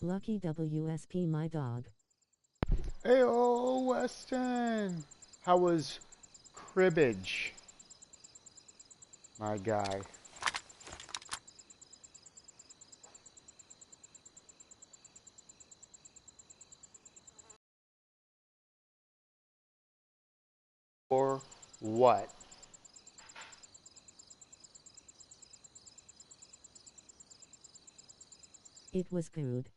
Lucky WSP, my dog. Ayo, Weston. How was cribbage? My guy. Or what? It was good.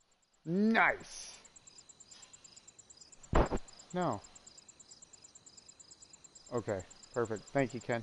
Nice. No. Okay, perfect. Thank you, Ken.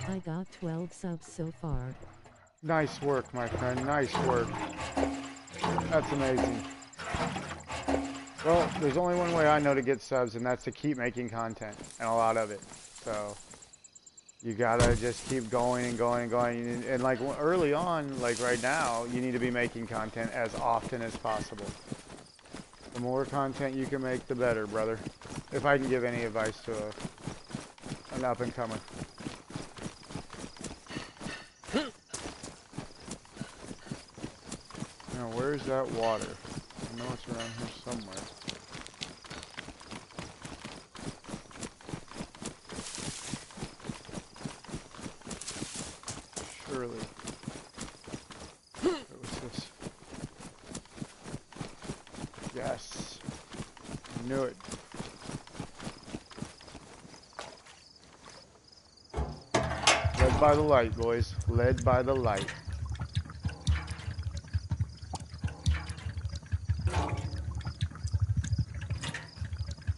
I got 12 subs so far. Nice work, my friend. Nice work. That's amazing. Well, there's only one way I know to get subs, and that's to keep making content, and a lot of it. So you gotta just keep going and going and going. And like early on, like right now, you need to be making content as often as possible. The more content you can make, the better, brother. If I can give any advice to an up-and-comer. Now, where's that water? I know it's around here somewhere. Surely. What was this? Yes. I knew it. Led by the light, boys. Led by the light.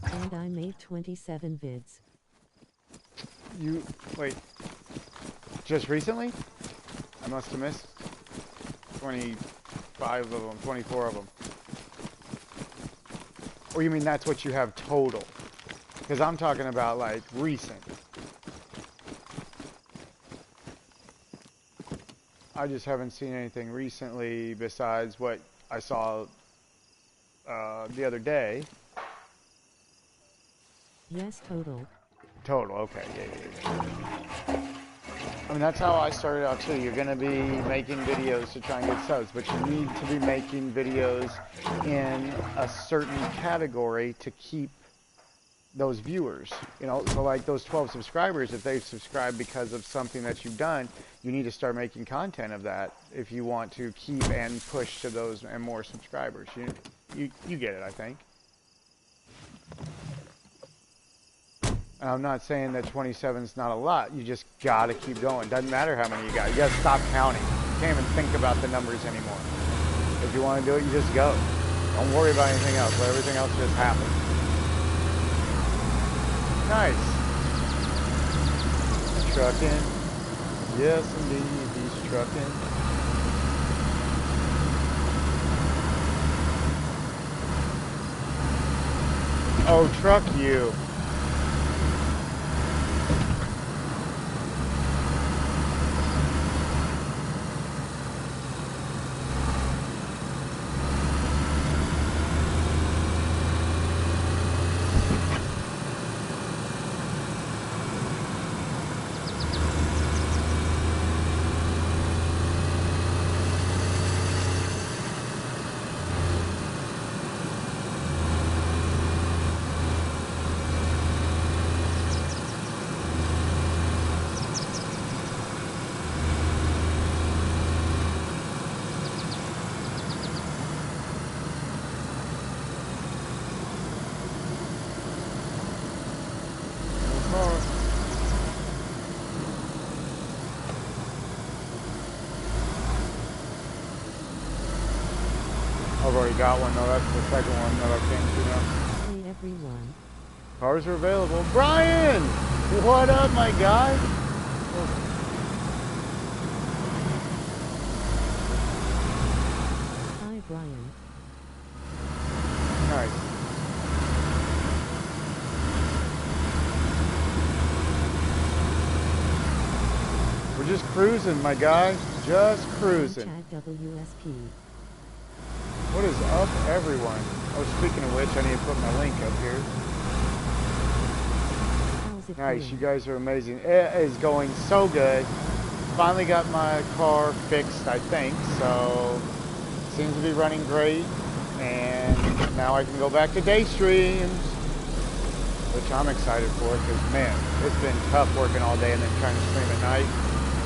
And I made 27 vids. You, wait. Just recently? I must have missed 25 of them, 24 of them. Or you mean that's what you have total? Because I'm talking about like recent. I just haven't seen anything recently besides what I saw the other day. Yes, total. Total, okay, yeah. I mean, that's how I started out too. You're going to be making videos to try and get subs, but you need to be making videos in a certain category to keep those viewers. You know, so like those 12 subscribers, if they've subscribed because of something that you've done, you need to start making content of that if you want to keep and push to those and more subscribers. You get it, I think. And I'm not saying that 27 is not a lot. You just got to keep going. Doesn't matter how many you got. You got to stop counting. You can't even think about the numbers anymore. If you want to do it, you just go. Don't worry about anything else. Let everything else just happen. Nice. Trucking. Yes, indeed. He's trucking. Oh, truck you. I've already got one though. That's the second one that I came to now. Hey everyone. Cars are available. Brian! What up, my guy? Hi Brian. Nice. We're just cruising, my guy. Just cruising. Chad WSP. What is up, everyone? Oh, speaking of which, I need to put my link up here. How's it Nice, going? you guys are amazing. It is going so good. Finally got my car fixed, I think, so seems to be running great. And now I can go back to day streams, which I'm excited for because, man, it's been tough working all day and then trying to stream at night.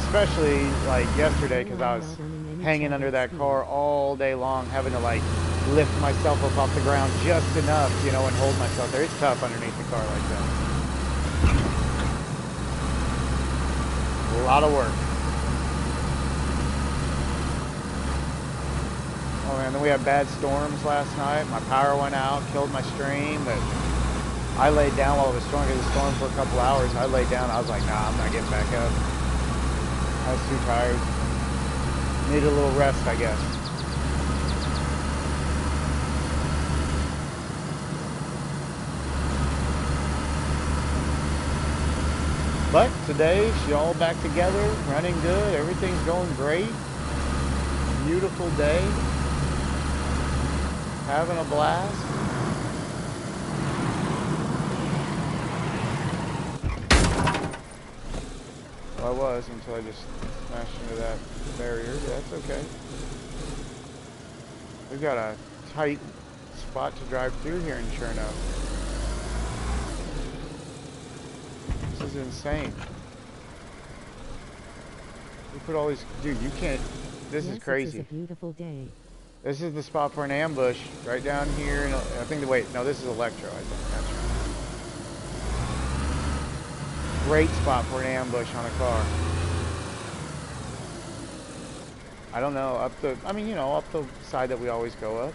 Especially like yesterday because I was hanging under that car all day long, having to like lift myself up off the ground just enough, you know, and hold myself there. It's tough underneath the car like that. A lot of work. Oh man, then we had bad storms last night. My power went out, killed my stream, but I laid down while it was storming. It was storming for a couple hours. I laid down. I was like, nah, I'm not getting back up. I was too tired. Needed a little rest, I guess. But today, she's all back together, running good. Everything's going great. Beautiful day. Having a blast. Well, I was until I just smashed into that barrier, but that's okay. We've got a tight spot to drive through here in Cherno. This is insane. We put all these, dude, you can't, this is crazy. It's a beautiful day. This is the spot for an ambush, right down here, and I think wait, no, this is Electro, I think, that's right. Great spot for an ambush on a car. I don't know, up the, I mean, you know, up the side that we always go up.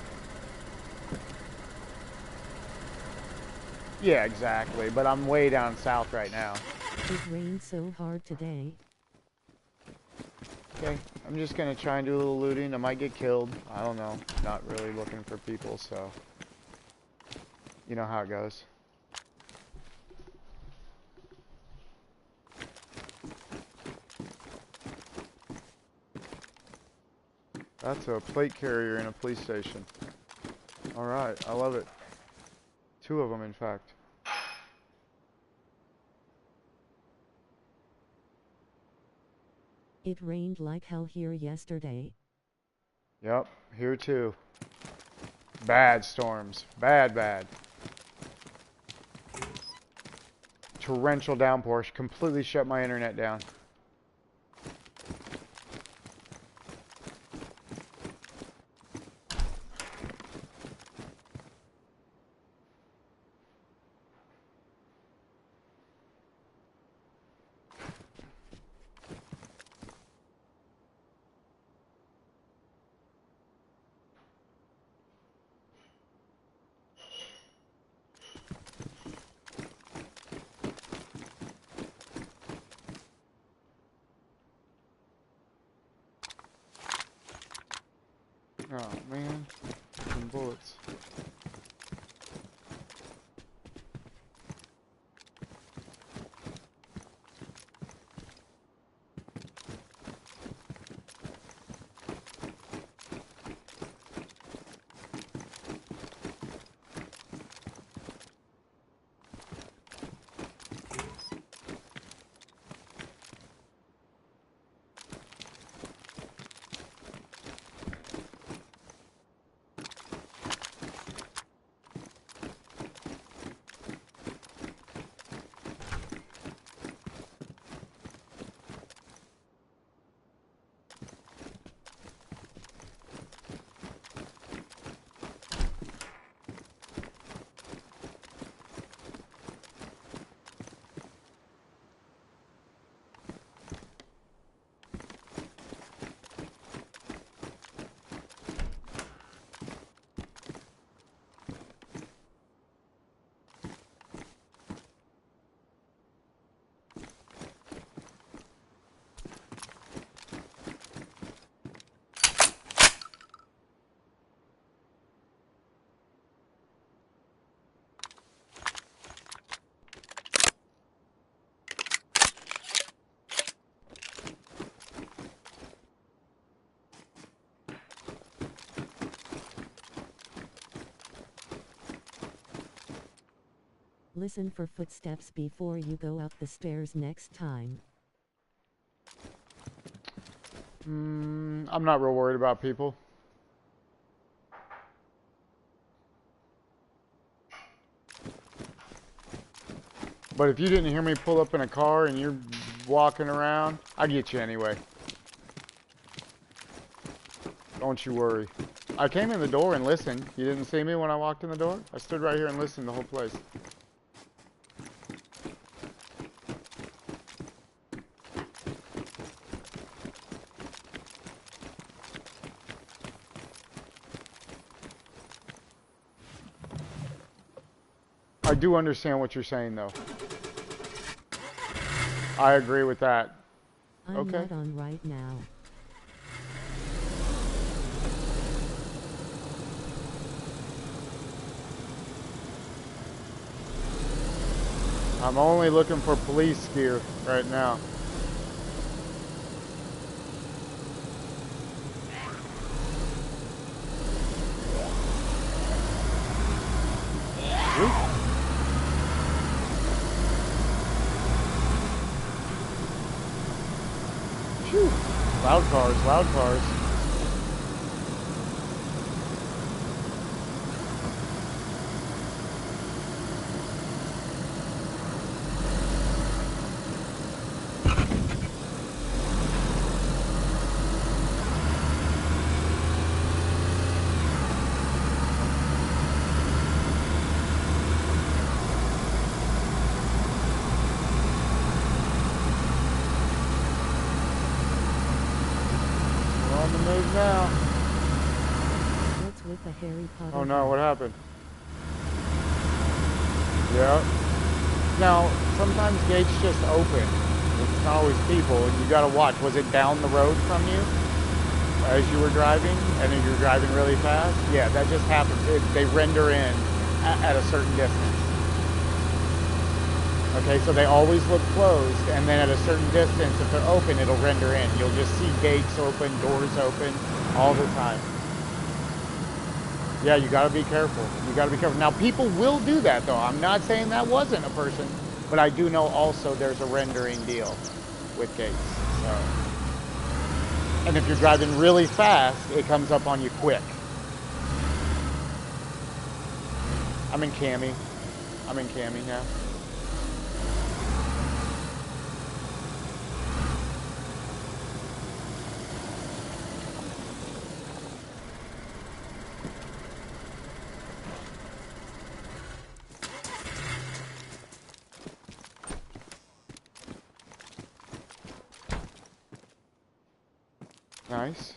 Yeah, exactly, but I'm way down south right now. It rained so hard today. Okay, I'm just gonna try and do a little looting. I might get killed. I don't know. Not really looking for people, so you know how it goes. That's a plate carrier in a police station. Alright, I love it. 2 of them, in fact. It rained like hell here yesterday. Yep, here too. Bad storms. Bad, bad. Torrential downpour. Completely shut my internet down. Oh man, some bullets. Listen for footsteps before you go up the stairs next time. I'm not real worried about people. But if you didn't hear me pull up in a car and you're walking around, I'd get you anyway. Don't you worry. I came in the door and listened. You didn't see me when I walked in the door? I stood right here and listened the whole place. I do understand what you're saying, though. I agree with that. I'm Okay. not on right now. I'm only looking for police gear right now. Whoop. Phew. Loud cars, loud cars. We're on the move now. What's with the Harry Potter? Oh no, hat? what happened? Yeah. Now, sometimes gates just open. It's not always people, and you gotta watch. Was it down the road from you as you were driving, and then you're driving really fast? Yeah, that just happens. They render in at a certain distance. Okay, so they always look closed, and then at a certain distance, if they're open, it'll render in. You'll just see gates open, doors open, all the time. Yeah, you gotta be careful. You gotta be careful. Now, people will do that, though. I'm not saying that wasn't a person, but I do know also there's a rendering deal with gates. So, and if you're driving really fast, it comes up on you quick. I'm in Cami. I'm in Cami now. Nice.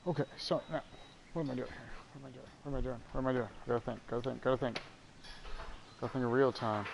Okay, so now, what am I doing here? What am I doing? What am I doing? What am I doing? Gotta think, gotta think, gotta think. Gotta think in real time.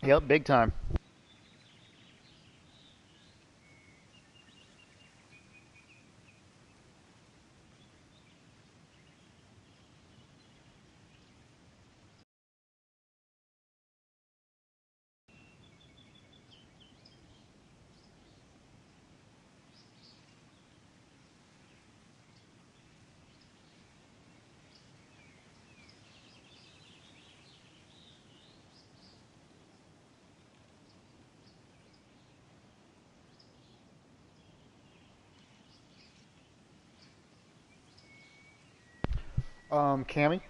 Yep, big time. Cammy?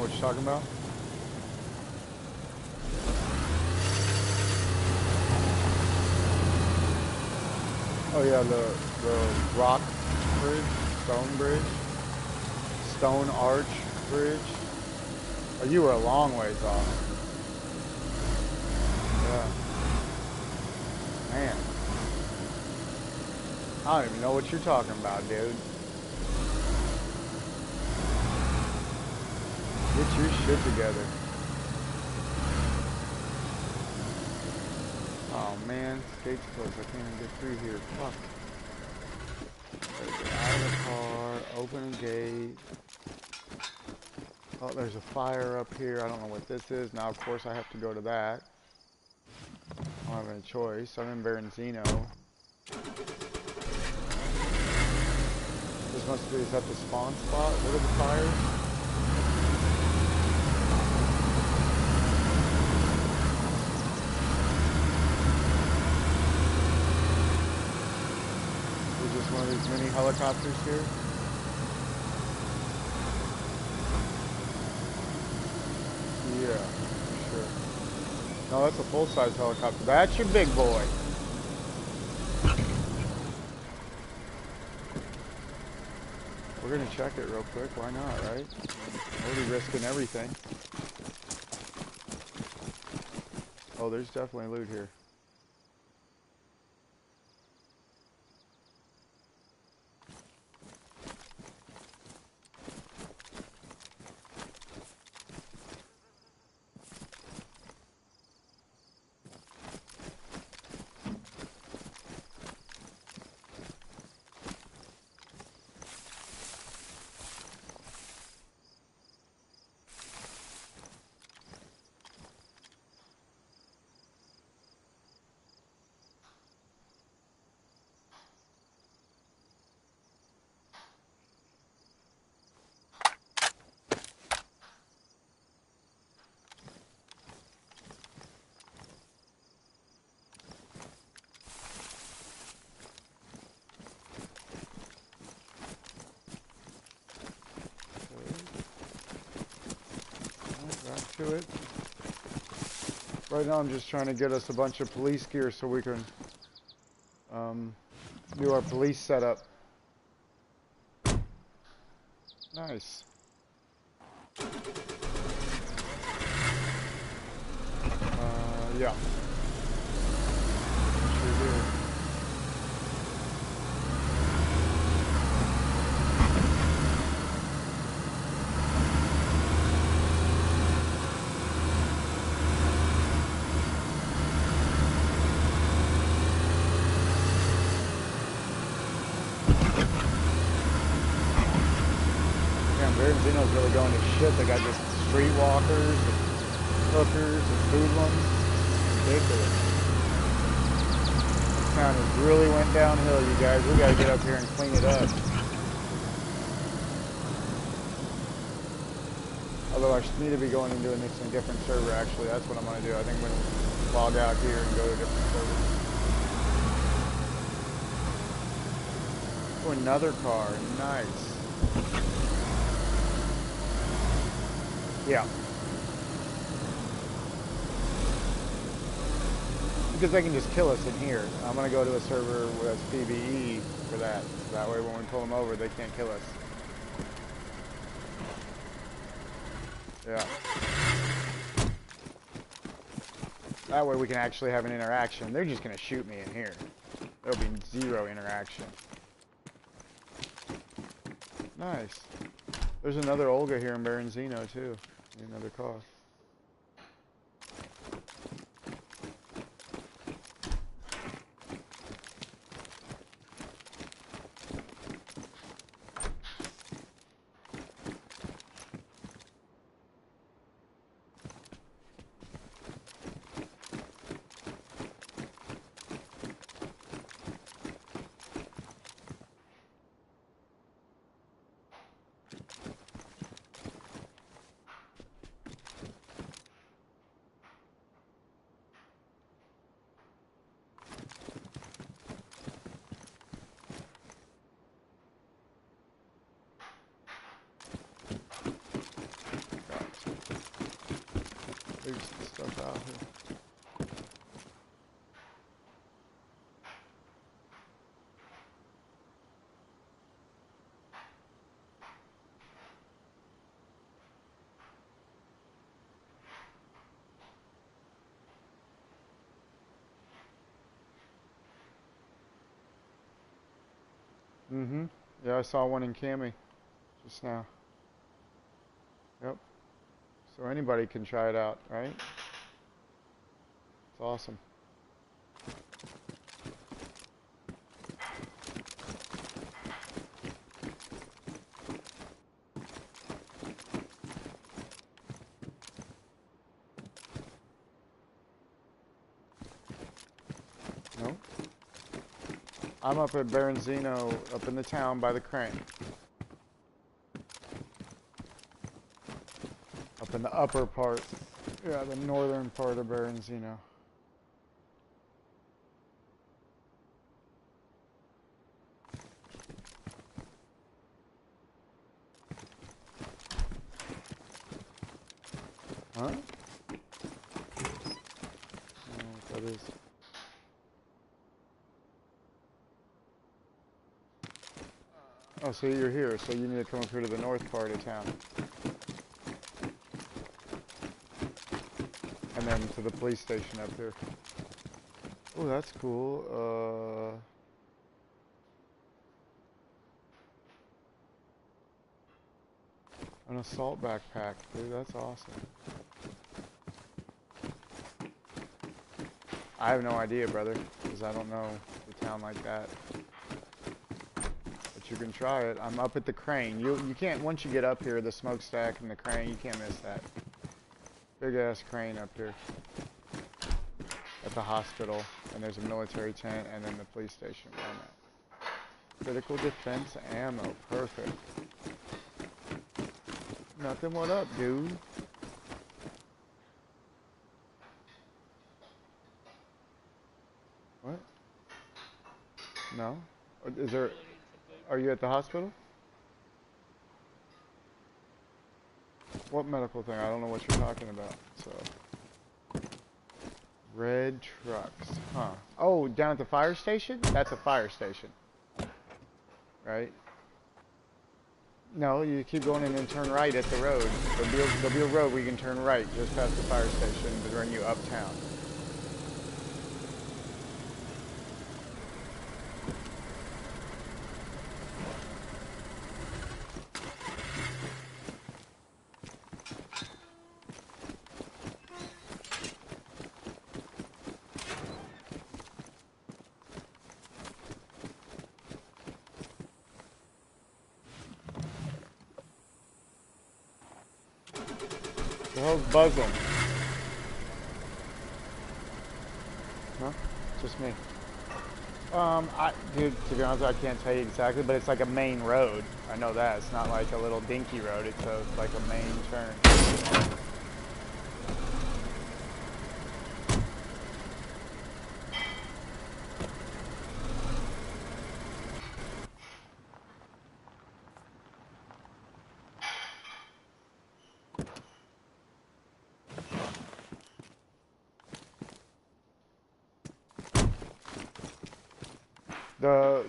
what you're talking about? Oh yeah, the rock bridge, stone bridge, stone arch bridge. Oh, you were a long ways off. Yeah. Man. I don't even know what you're talking about, dude. Get your shit together. Oh man, gate's closed. I can't even get through here. Fuck. Get out of the car, open a gate. Oh, there's a fire up here. I don't know what this is. Now, of course, I have to go to that. I don't have any choice. I'm in Berenzino. This must be, is that the spawn spot? What are the fires? Is this one of these mini helicopters here? Yeah, sure. No, that's a full-size helicopter. That's your big boy. We're gonna check it real quick. Why not, right? Already risking everything. Oh, there's definitely loot here. Back to it. Right now I'm just trying to get us a bunch of police gear so we can do our police setup. Nice. Yeah. Sure do. Berenzino's really going to shit. They got just streetwalkers and hookers and hoodlums. Ridiculous. This town has really went downhill, you guys. We gotta get up here and clean it up. Although I need to be going and doing this in a different server, actually. That's what I'm gonna do. I think I'm gonna log out here and go to a different server. Oh, another car. Nice. Yeah. Because they can just kill us in here. I'm going to go to a server with PvE for that. So that way when we pull them over, they can't kill us. Yeah. That way we can actually have an interaction. They're just going to shoot me in here. There'll be zero interaction. Nice. There's another Olga here in Berenzino too. Another car. some stuff out here. Mm-hmm. Yeah, I saw one in Cami just now. Yep. So anybody can try it out, right? It's awesome. No? I'm up at Beranzino, up in the town by the crane. Up in the upper part. Yeah, the northern part of Beranzino. Huh? I don't know what that is. Oh, so you're here, so you need to come up here to the north part of town. And then to the police station up here. Oh, that's cool. An assault backpack, dude, that's awesome. I have no idea, brother, because I don't know the town like that. But you can try it. I'm up at the crane. You can't, once you get up here, the smokestack and the crane, you can't miss that. Big ass crane up here. At the hospital, and there's a military tent, and then the police station where I'm at. Critical defense ammo, perfect. Nothing, what up, dude? What? No? Is there, are you at the hospital? What medical thing? I don't know what you're talking about, so. Red trucks, huh? Oh, down at the fire station? That's a fire station. Right? No, you keep going and then turn right at the road. There'll be a road where you can turn right just past the fire station to bring you uptown. The hell's buzzing? Huh? Just me. Dude, to be honest, I can't tell you exactly, but it's like a main road. I know that. It's not like a little dinky road. It's like a main turn.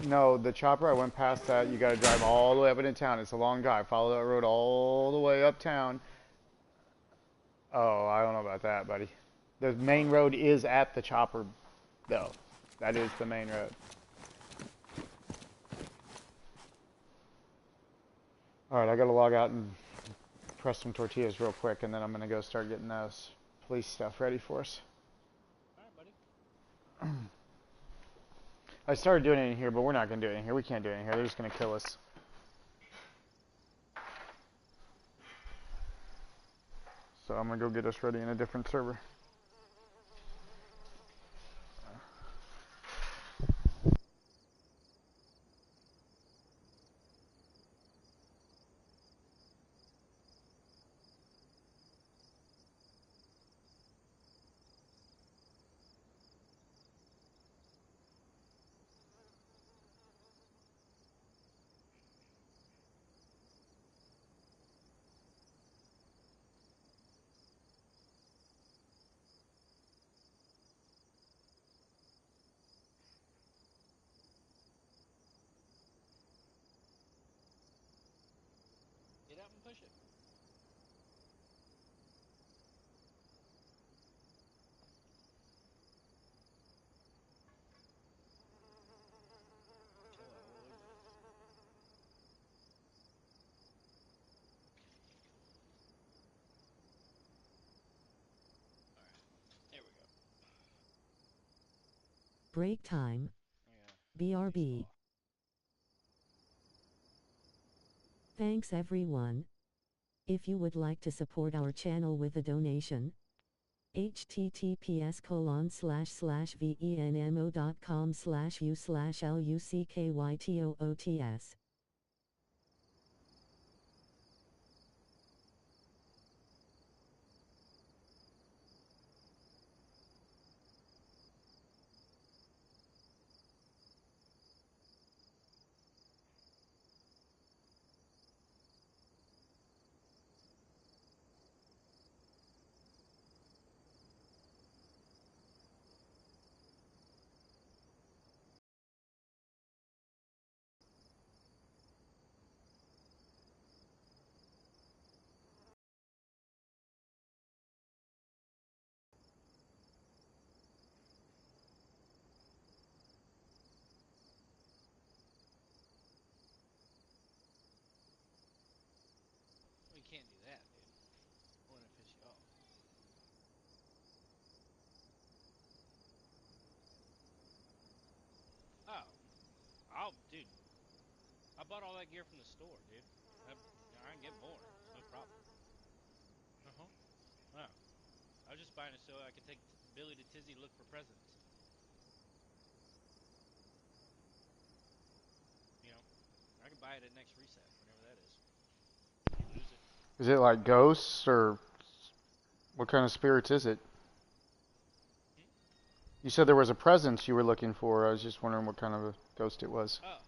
No, the chopper, I went past that. You gotta drive all the way up into town. It's a long drive. Follow that road all the way uptown. Oh, I don't know about that, buddy. The main road is at the chopper, though. That is the main road. Alright, I gotta log out and press some tortillas real quick, and then I'm gonna go start getting those police stuff ready for us. Alright, buddy. I started doing it in here, but we're not gonna do it in here. We can't do it in here. They're just gonna kill us. So I'm gonna go get us ready in a different server. push it. George. Alright, there we go. Break time. Yeah. BRB. Thanks everyone. If you would like to support our channel with a donation, https://venmo.com/u/luckytoots. We can't do that, dude. I want to piss you off. Oh. Dude. I bought all that gear from the store, dude. I can get more. It's no problem. Uh-huh. Oh. I was just buying it so I could take Billy to Tizzy to look for presents. You know? I can buy it at next reset, whenever that is. If you lose it. Is it like ghosts or what kind of spirits is it? Hmm? You said there was a presence you were looking for. I was just wondering what kind of a ghost it was. Oh.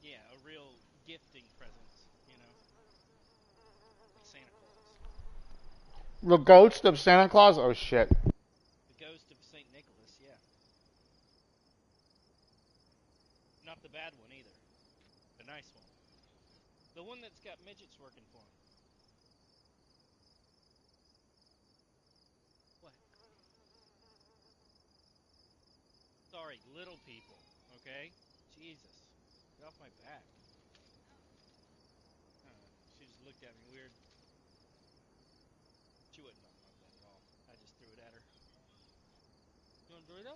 Yeah, a real gifting presents, you know? Like Santa Claus. The ghost of Santa Claus? Oh shit. The ghost of St. Nicholas, yeah. Not the bad one either. The nice one. The one that's got midgets working for him. What? Sorry, little people, okay? Jesus. Get off my back. She just looked at me weird. She wasn't on my bed at all. I just threw it at her. You want a Dorito?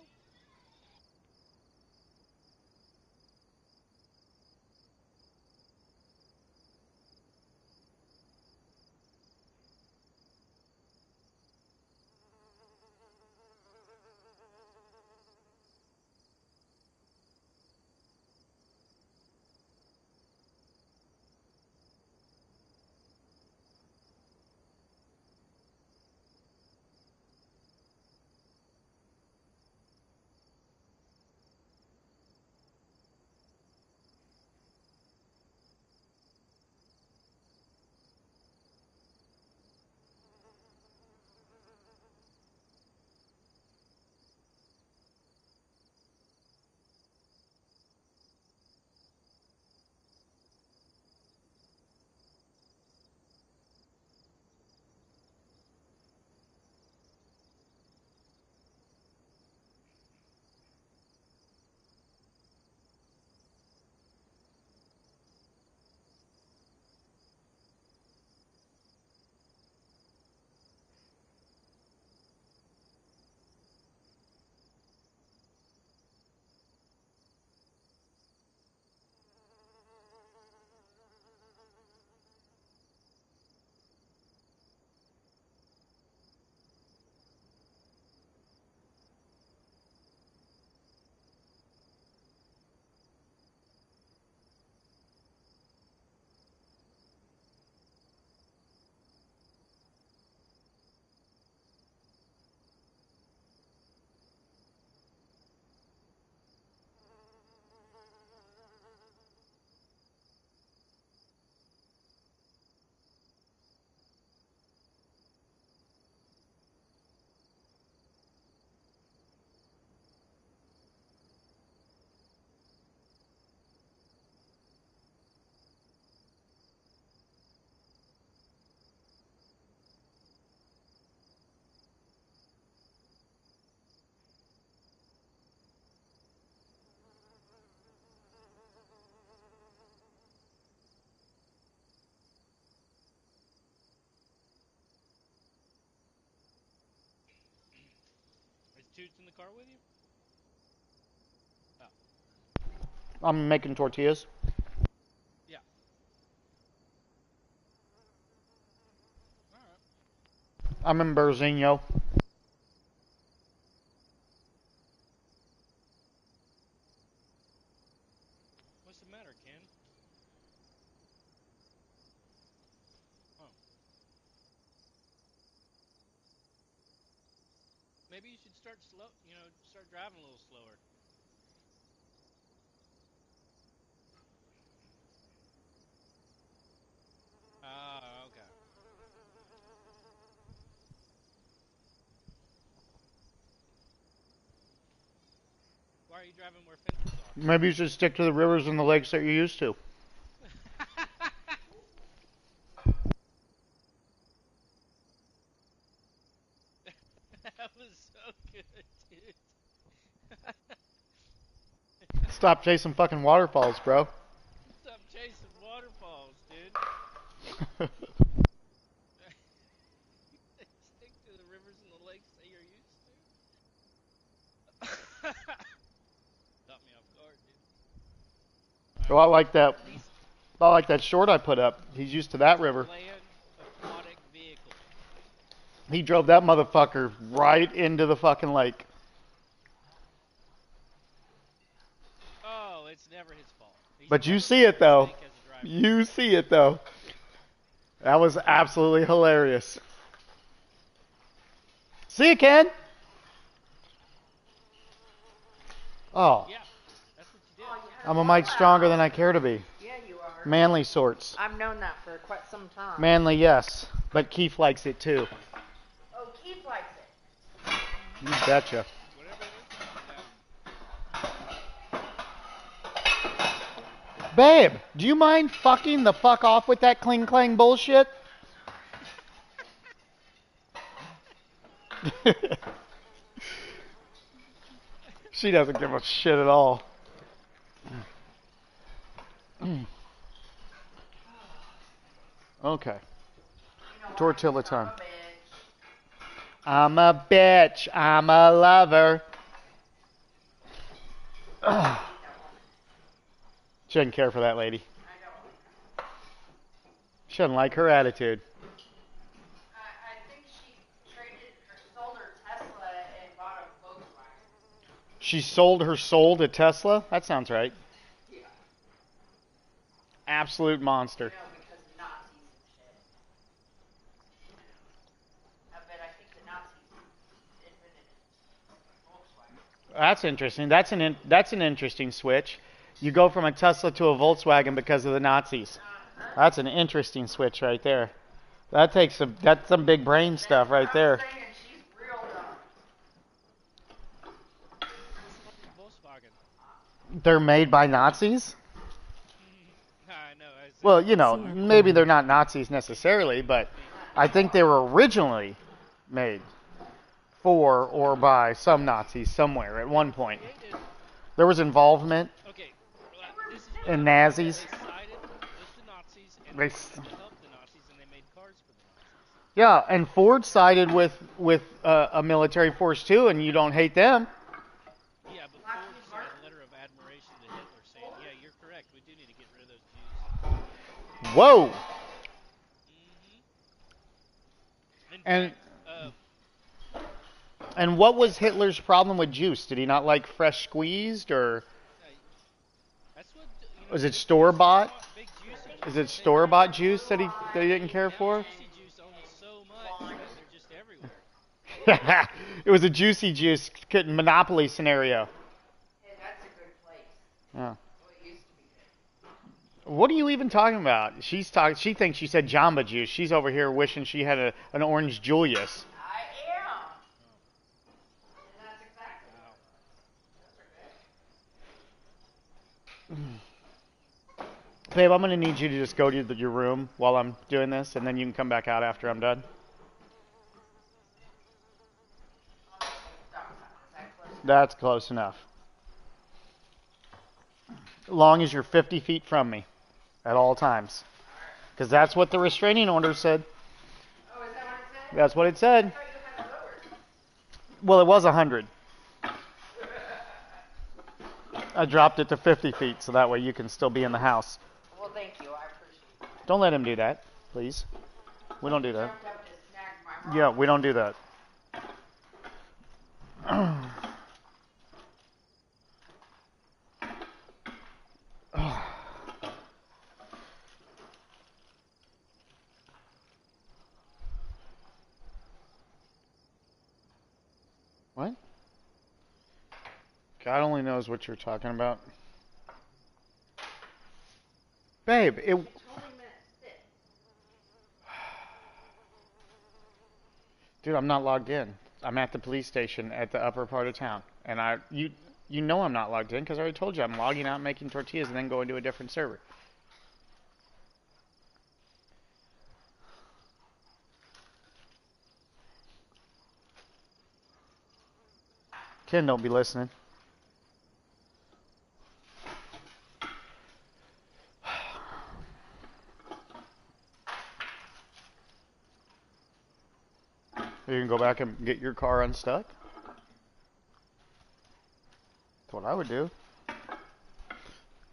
Toots in the car with you? I'm making tortillas. Yeah. Alright. I'm in Berzinho. What's the matter, Ken? Oh. Maybe you should start start driving a little slower. Ah, okay. Why are you driving where fences are? Maybe you should stick to the rivers and the lakes that you're used to. That was so good, dude. Stop chasing fucking waterfalls, bro. Stop chasing waterfalls, dude. Stick to the rivers and the lakes that you're used to. Caught me off guard, dude. Well, I like that short I put up. He's used to that river. Land aquatic vehicle. He drove that motherfucker right into the fucking lake. Oh, it's never his fault. But you see it though. You see it though. That was absolutely hilarious. See you, Ken. Oh, Yeah, that's what you did. I'm a mic stronger than I care to be. Yeah, you are. Manly sorts. I've known that for quite some time. Manly, yes. But Keith likes it too. Oh, Keith likes it. You betcha. Whatever it is. Babe, do you mind fucking the fuck off with that cling clang bullshit? She doesn't give a shit at all. Okay. Tortilla time. I'm a bitch. I'm a lover. She doesn't care for that lady. She doesn't like her attitude. I think she sold her Tesla and bought a Volkswagen. She sold her soul to Tesla? That sounds right. Yeah. Absolute monster. Because Nazis and shit. I think the Nazis invented Volkswagen. That's interesting. That's an interesting switch. You go from a Tesla to a Volkswagen because of the Nazis. That's an interesting switch right there. That's some big brain stuff right there. She's real dumb. Volkswagen. They're made by Nazis? I know. Well, you know, maybe they're not Nazis necessarily, but I think they were originally made for or by some Nazis somewhere at one point. There was involvement Okay. This is in Nazis. They sided with the Nazis and They they s- helped the Nazis and they made cars for the Nazis. Yeah, and Ford sided with a military force too, and you don't hate them. Yeah, but Ford sent a letter of admiration to Hitler saying, "Yeah, you're correct. We do need to get rid of those Jews." Whoa! In And- fact, And what was Hitler's problem with juice? Did he not like fresh squeezed, or that's what was it store bought? big juicy Is it store bought juice that he didn't care for? juicy juice owns so much because they're just everywhere. It was a juicy juice monopoly scenario. Hey, that's a good place. Yeah. Well, it used to be good. What are you even talking about? She thinks she said Jamba Juice. She's over here wishing she had an orange Julius. I am. And that's exactly what it was. Babe, I'm gonna need you to just go to your room while I'm doing this, and then you can come back out after I'm done. That's close enough. As long as you're 50 feet from me at all times. Because that's what the restraining order said. Oh, is that what it said? That's what it said. I thought you had it lowered. Well, it was 100. I dropped it to 50 feet so that way you can still be in the house. Well, thank you. I appreciate that. Don't let him do that, please. We don't do that. Jumped up to snag my Yeah, rock. we don't do that. What? God only knows what you're talking about. Babe, it... 20 minutes. Sit. Dude, I'm not logged in. I'm at the police station at the upper part of town. And you know I'm not logged in because I already told you I'm logging out, making tortillas, and then going to a different server. Ken don't be listening. You can go back and get your car unstuck? That's what I would do.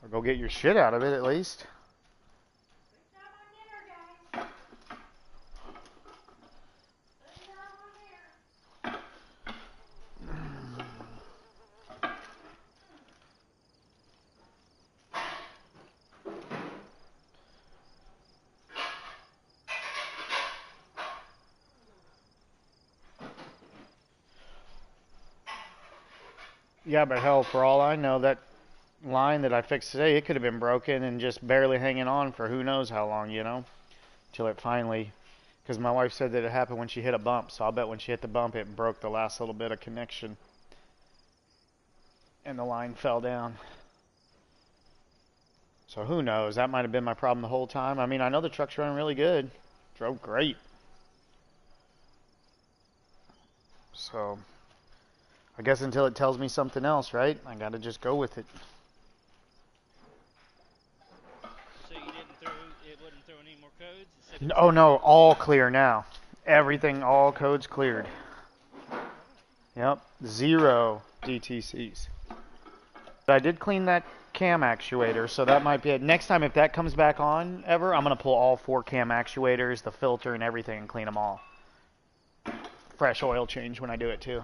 Or go get your shit out of it at least. Good job on dinner, guys. Good job on dinner. Yeah, but hell, for all I know, that line that I fixed today, it could have been broken and just barely hanging on for who knows how long, you know? Till it finally... Because my wife said that it happened when she hit a bump, so I'll bet when she hit the bump, it broke the last little bit of connection. And the line fell down. So who knows? That might have been my problem the whole time. I mean, I know the truck's running really good. Drove great. So... I guess until it tells me something else, right? I gotta just go with it. So you didn't throw, it wouldn't throw any more codes? It said Oh no, all clear now. Everything, all codes cleared. Yep, 0 DTCs. But I did clean that cam actuator, so that might be it. Next time if that comes back on ever, I'm gonna pull all 4 cam actuators, the filter and everything, and clean them all. Fresh oil change when I do it too.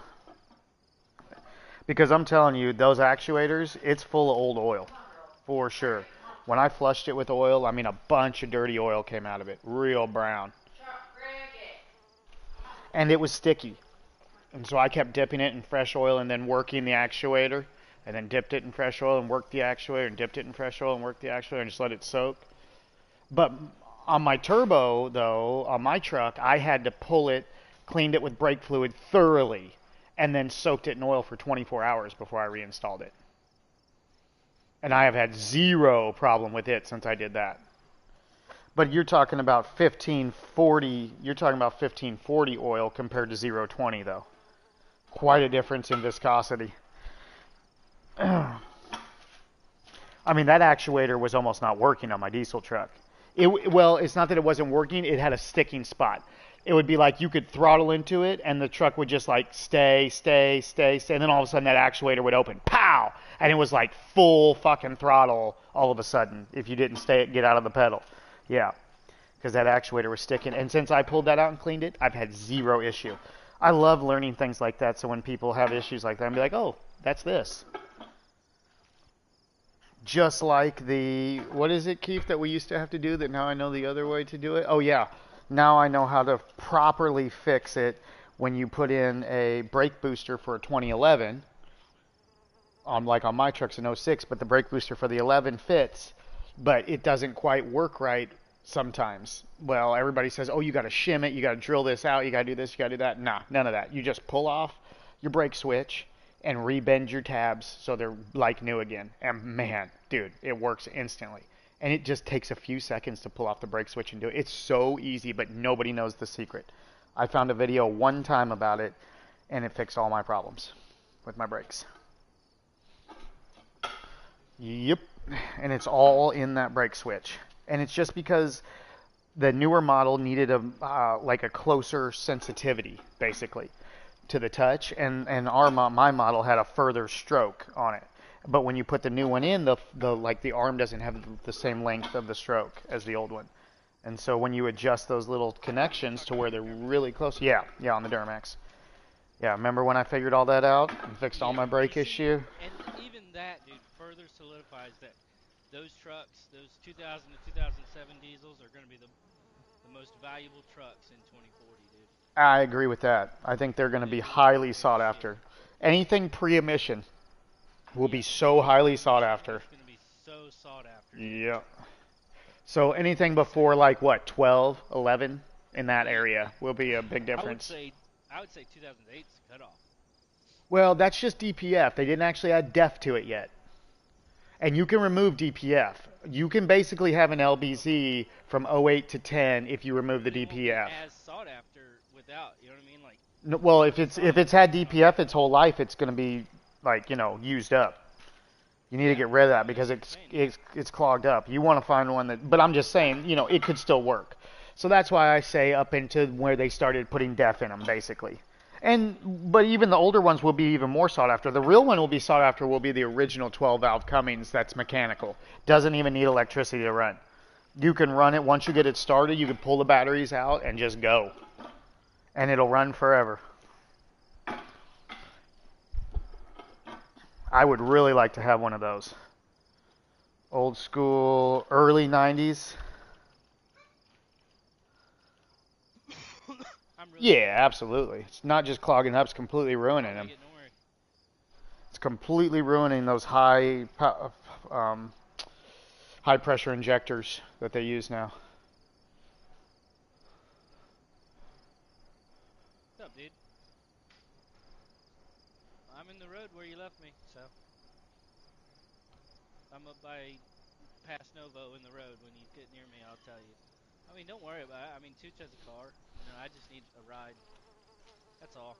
Because I'm telling you, those actuators, it's full of old oil, for sure. When I flushed it with oil, I mean a bunch of dirty oil came out of it, real brown. And it was sticky. And so I kept dipping it in fresh oil and then working the actuator, and then dipped it in fresh oil and worked the actuator, and dipped it in fresh oil and worked the actuator, and just let it soak. But on my turbo, though, on my truck, I had to pull it, cleaned it with brake fluid thoroughly, and then soaked it in oil for 24 hours before I reinstalled it. And I have had 0 problem with it since I did that. But you're talking about 1540, you're talking about 1540 oil compared to 020 though. Quite a difference in viscosity. I mean, that actuator was almost not working on my diesel truck. Well, it's not that it wasn't working, it had a sticking spot. It would be like you could throttle into it and the truck would just like stay, and then all of a sudden that actuator would open, pow, and it was like full fucking throttle all of a sudden if you didn't get out of the pedal. Yeah, because that actuator was sticking. And since I pulled that out and cleaned it, I've had 0 issue. I love learning things like that, so when people have issues like that, I'm like, oh, that's this. Just like the, what is it, Keith, that we used to have to do that now I know the other way to do it? Oh, yeah. Now I know how to properly fix it when you put in a brake booster for a 2011. Like on my truck's an 06, but the brake booster for the 11 fits, but it doesn't quite work right sometimes. Well, everybody says, oh, you got to shim it, you got to drill this out, you got to do this, you got to do that. Nah, none of that. You just pull off your brake switch and rebend your tabs so they're like new again. And man, dude, it works instantly. And it just takes a few seconds to pull off the brake switch and do it. It's so easy, but nobody knows the secret. I found a video one time about it, and it fixed all my problems with my brakes. Yep. And it's all in that brake switch. And it's just because the newer model needed like a closer sensitivity, basically, to the touch. And my model had a further stroke on it. But when you put the new one in, the arm doesn't have the same length of the stroke as the old one. And so when you adjust those little connections to where they're really close, yeah, on the Duramax. Yeah, remember when I figured all that out and fixed all my brake issue? And even that, dude, further solidifies that those trucks, those 2000 to 2007 diesels, are going to be the most valuable trucks in 2040, dude. I agree with that. I think they're going to be highly sought after. Anything pre-emission will be so highly sought after. It's going to be so sought after. Yeah. So anything before like what, 12, 11 in that area will be a big difference. I would say 2008 is the cutoff. Well, that's just DPF. They didn't actually add DEF to it yet. And you can remove DPF. You can basically have an LBZ from 08 to 10 if you remove the It won't be DPF. as sought after without, you know what I mean? Like, No, well, if it's had DPF its whole life, it's going to be like, used up. You need to get rid of that because it's clogged up. You want to find one that, but I'm just saying, it could still work. So that's why I say up into where they started putting DEF in them, basically. But even the older ones will be even more sought after. The real one will be sought after will be the original 12-valve Cummins that's mechanical. Doesn't even need electricity to run. You can run it once you get it started. You can pull the batteries out and just go. And it'll run forever. I would really like to have one of those. Old school, early 90s. Yeah, absolutely. It's not just clogging up, it's completely ruining them. It's completely ruining those high pressure injectors that they use now. what's up, dude? I'm in the road where you left me, so. I'm up by past Novo in the road. When you get near me, I'll tell you. I mean, don't worry about it. I mean, Tooch has a car. I just need a ride. That's all.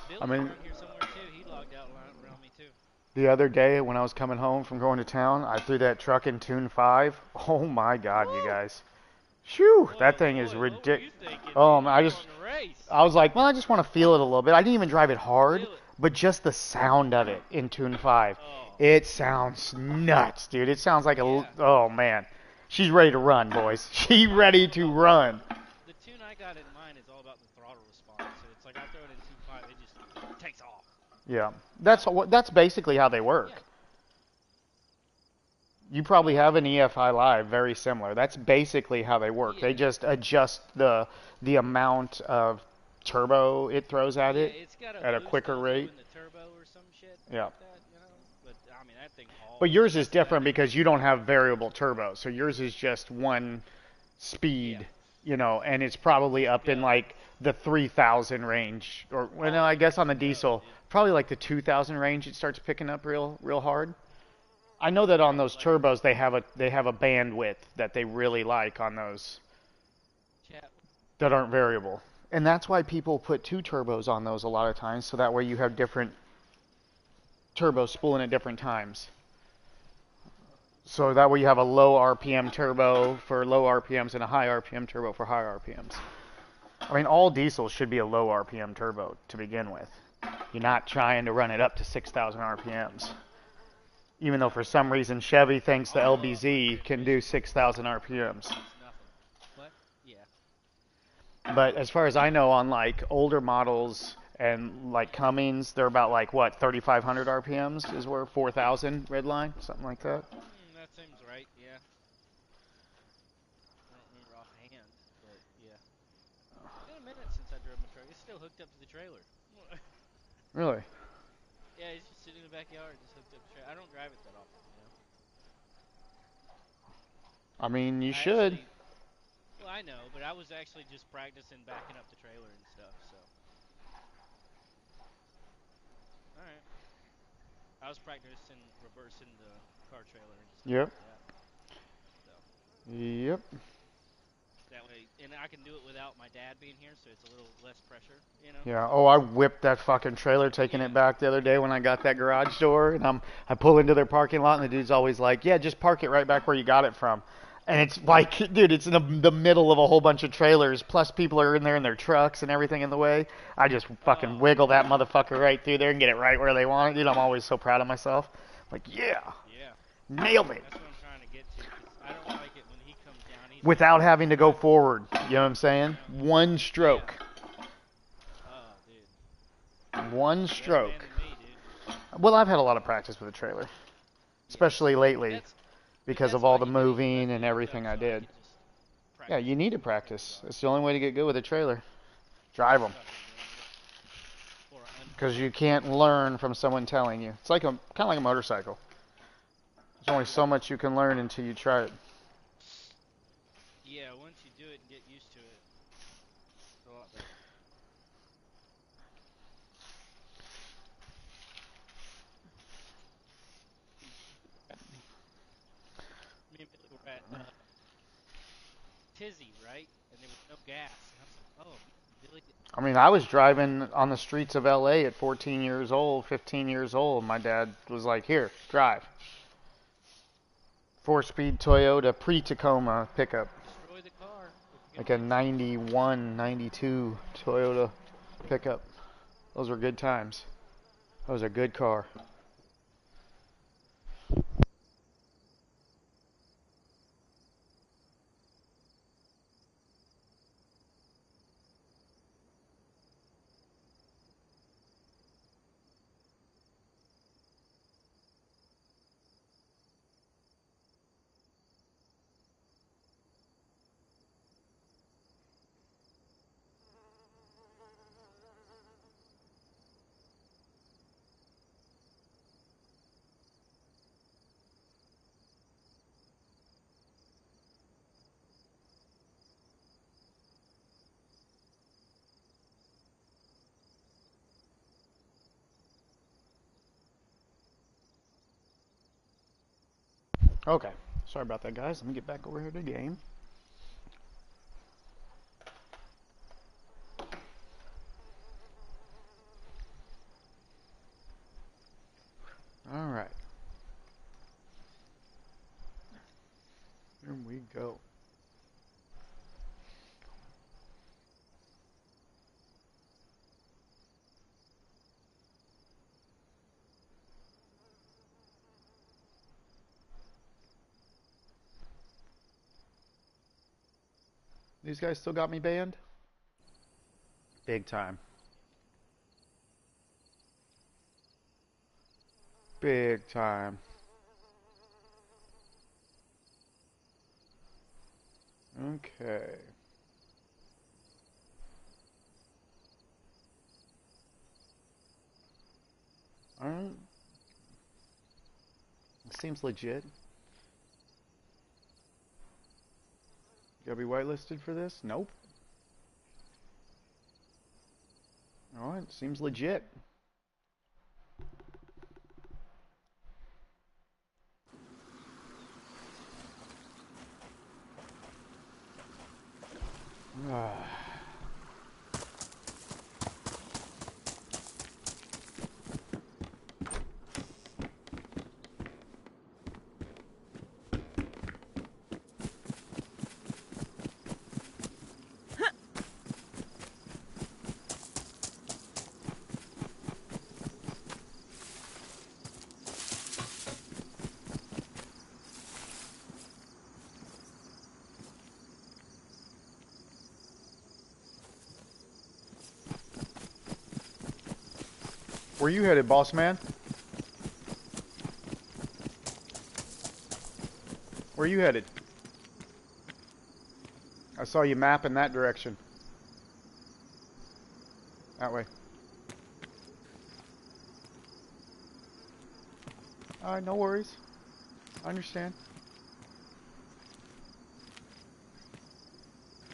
Bill's around here somewhere too. He logged out around me too. The other day when I was coming home from going to town, I threw that truck in Tune 5. Oh my God, you guys. Shoo, that thing is ridiculous. Oh, I was like, well, I just want to feel it a little bit. I didn't even drive it hard, but just the sound of it in Tune 5. It sounds nuts, dude. It sounds like oh man. She's ready to run, boys. She's ready to run. The tune I got in mind is all about the throttle response. So it's like I throw it in 2.5, it just takes off. Yeah, that's basically how they work. Yeah. You probably have an EFI Live very similar. That's basically how they work. Yeah. They just adjust the amount of turbo it throws at it at a quicker rate. The turbo or some shit yeah. Like that, But I mean, that thing hauls. But yours is different because you don't have variable turbo. So yours is just one speed, and it's probably up in like the 3,000 range, or well, no, I guess on the diesel, probably like the 2,000 range. It starts picking up real hard. I know that on those turbos they have a bandwidth that they really like on those that aren't variable, and that's why people put 2 turbos on those a lot of times, so that way you have different turbos spooling at different times. So that way you have a low RPM turbo for low RPMs and a high RPM turbo for high RPMs. I mean, all diesels should be a low RPM turbo to begin with. You're not trying to run it up to 6,000 RPMs. Even though for some reason Chevy thinks the LBZ can do 6,000 RPMs. But as far as I know, on like older models and like Cummins, they're about like what, 3,500 RPMs is where 4,000 redline, something like that. That seems right, yeah. I don't remember offhand, but yeah. It's been a minute since I drove my truck. It's still hooked up to the trailer. Really? Yeah, it's just sitting in the backyard, just hooked up to the trailer. I don't drive it that often, I mean, you should. Well, I know, but I was actually just practicing backing up the trailer and stuff, so. Alright. I was practicing reversing the car trailer and stuff. Yep. Like that. So. Yep. That way, and I can do it without my dad being here, so it's a little less pressure, Yeah. Oh, I whipped that fucking trailer taking it back the other day when I got that garage door, and I pull into their parking lot, and the dude's always like, "Yeah, just park it right back where you got it from." And it's like, dude, it's in the middle of a whole bunch of trailers, plus people are in there in their trucks and everything in the way. I just fucking wiggle that motherfucker right through there and get it right where they want it. Dude, I'm always so proud of myself. Like, yeah, Yeah. nailed it. That's what I'm trying to get to. 'Cause I don't like it when he comes down. He's Without having to go forward. You know what I'm saying? One stroke. Oh, dude. One Best stroke. man than me, dude. Well, I've had a lot of practice with a trailer, especially lately, That's, because that's of all why the you do it, moving but and you everything know, I so did. can just Yeah, practice you need to practice. It's the only way to get good with a trailer. Drive them. for an Because you can't learn from someone telling you. It's like kind of like a motorcycle. There's only so much you can learn until you try it. Yeah, once you do it and get used to it, it's a lot better. Me and Billy were at Tizzy, right? And there was no gas. And I was like, oh, Billy. I mean, I was driving on the streets of LA at 14 years old, 15 years old. My dad was like, here, drive. 4-speed Toyota pre-Tacoma pickup. Destroy the car. Like a 91, 92 Toyota pickup. Those were good times. That was a good car. Okay, sorry about that, guys. Let me get back over here to the game. All right. Here we go. These guys still got me banned? Big time. Big time. Okay. Alright. Seems legit. Gotta be whitelisted for this? Nope. Alright, seems legit. Where you headed, boss man? Where you headed? I saw you map in that direction. That way. Alright, no worries. I understand.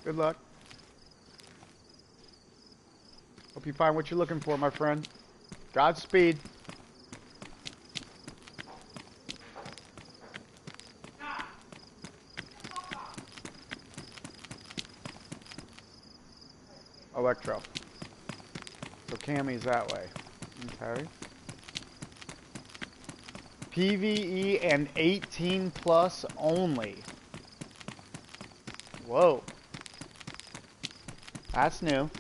Good luck. Hope you find what you're looking for, my friend. Godspeed. Electro. So Cammy's that way. Okay. PvE and 18 plus only. Whoa. That's new.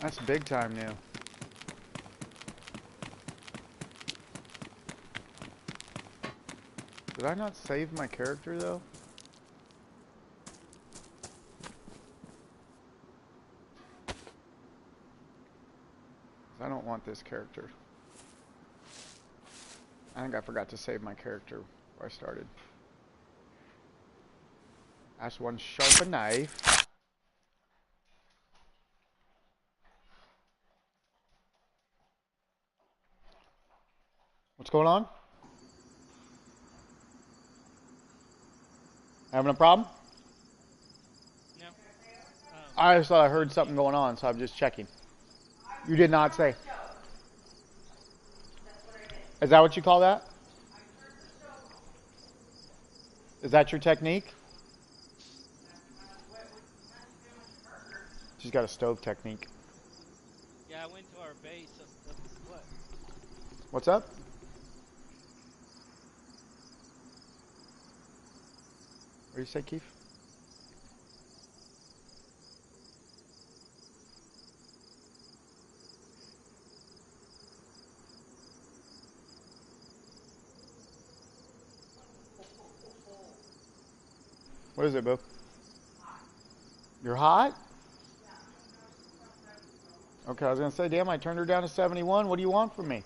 That's big time new. Did I not save my character though? I don't want this character. I think I forgot to save my character where I started. That's one sharp knife. What's going on? Having a problem? No. I just thought I heard something going on, so I'm just checking. You did not say. Is that what you call that? Is that your technique? She's got a stove technique. Yeah, I went to our base. What? What's up? What do you say, Keith? What is it, Boo? You're hot? Okay, I was going to say, damn, I turned her down to 71. What do you want from me?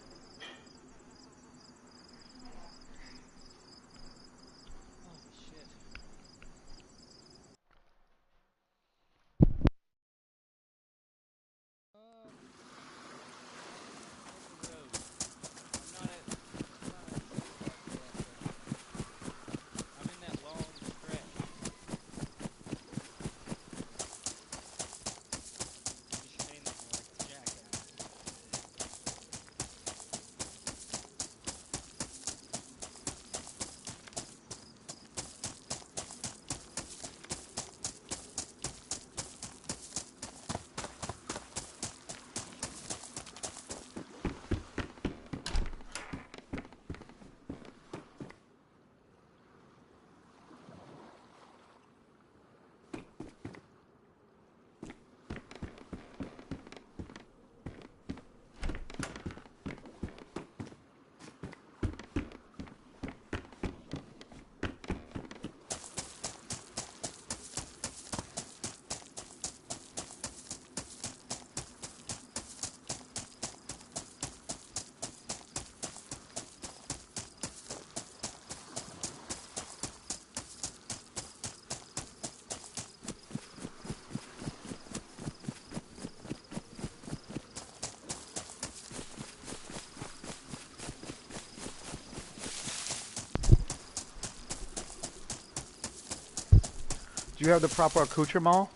Do you have the proper accoutrement?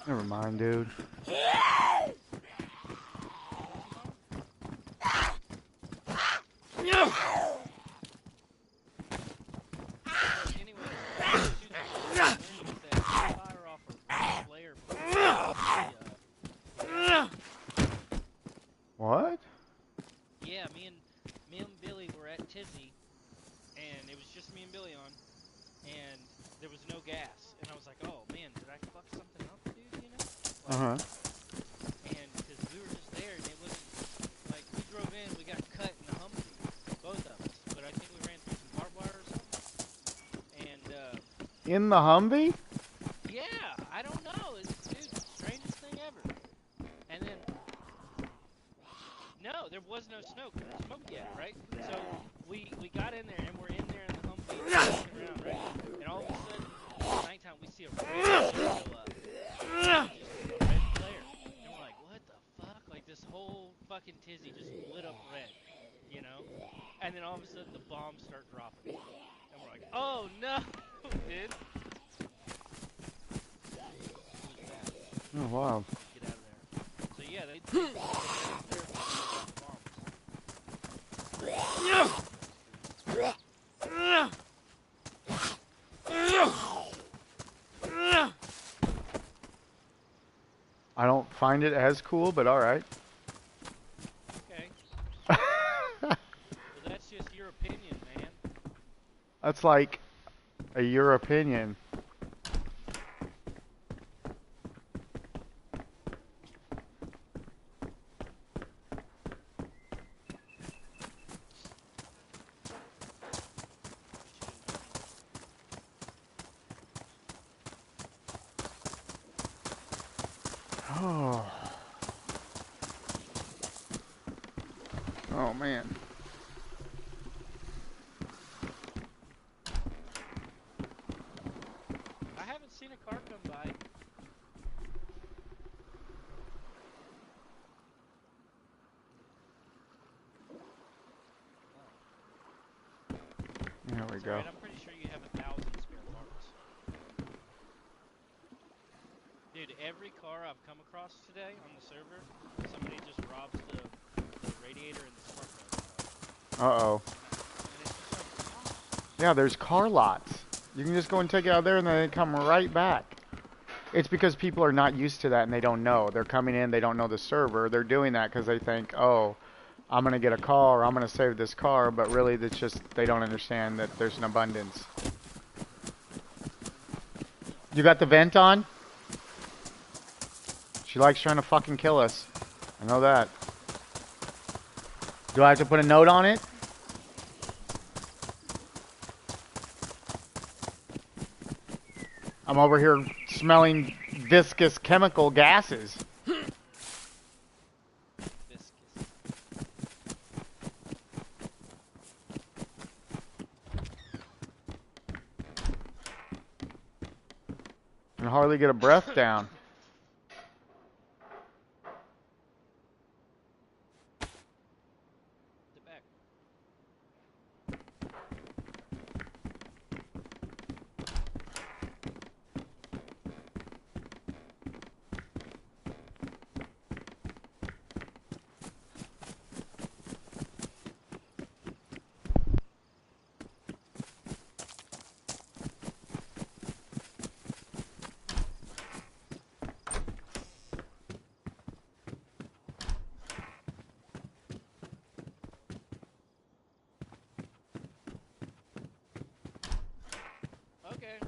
Never mind, dude. What? Yeah, me and Billy were at Tizzy, and it was just me and Billy on, and there was no gas, and I was like, oh man, did I fuck something up, dude? You know? Like, and because we were just there, and it wasn't like we drove in, we got cut in the Humvee, both of us, but I think we ran through some barbed wire or something, and in the Humvee? yeah, I don't know, it's dude, strangest thing ever, and then. No, there was no smoke yet, right? So we got in there, and we're in there in the Humvee, walking around, right? And all of a sudden, at nighttime, we see a red flare go up. Just a red flare. And we're like, what the fuck? Like, this whole fucking Tizzy just lit up red, you know? And then all of a sudden, the bombs start dropping. And we're like, oh, no, dude. Oh, wow. Get out of there. So, yeah, they find it as cool, but alright. Okay. Well, that's just your opinion, man. That's like your opinion. Oh. Oh man. I haven't seen a car come by. There we It's go. alright, I'm pretty sure you have 1,000 spare parts. Dude, every car I've come across today on the server, somebody just robs the radiator in the spark plug car. Uh-oh. And it's just like, why? Yeah, there's car lots. You can just go and take it out there and then they come right back. It's because people are not used to that and they don't know. They're coming in, they don't know the server. They're doing that because they think, oh, I'm going to get a car, or I'm going to save this car, but really it's just they don't understand that there's an abundance. You got the vent on? She likes trying to fucking kill us. I know that. Do I have to put a note on it? I'm over here smelling viscous chemical gases. Viscous. I can hardly get a breath down. The back. Okay.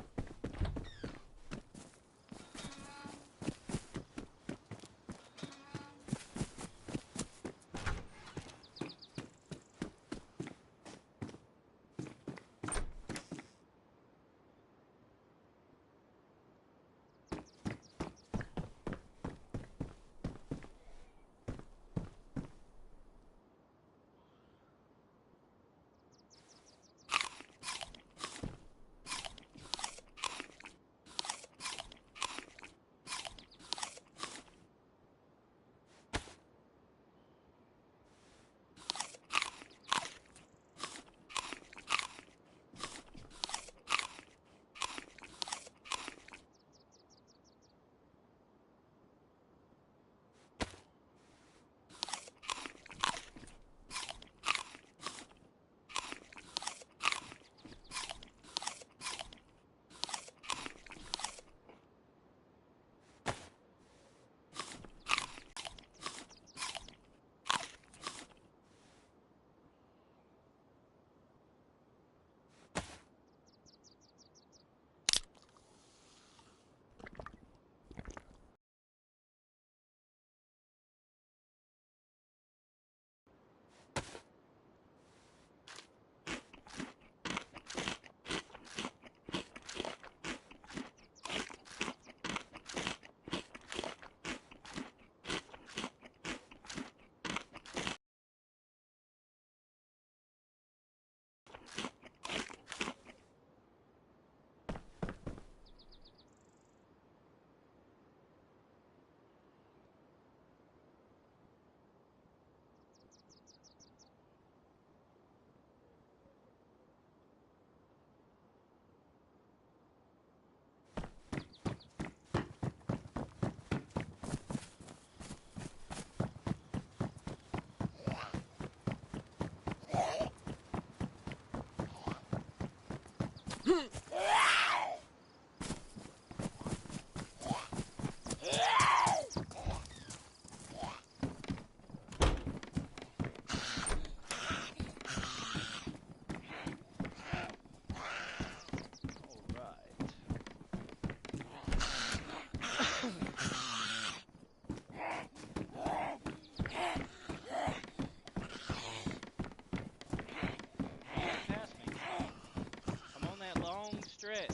stretch.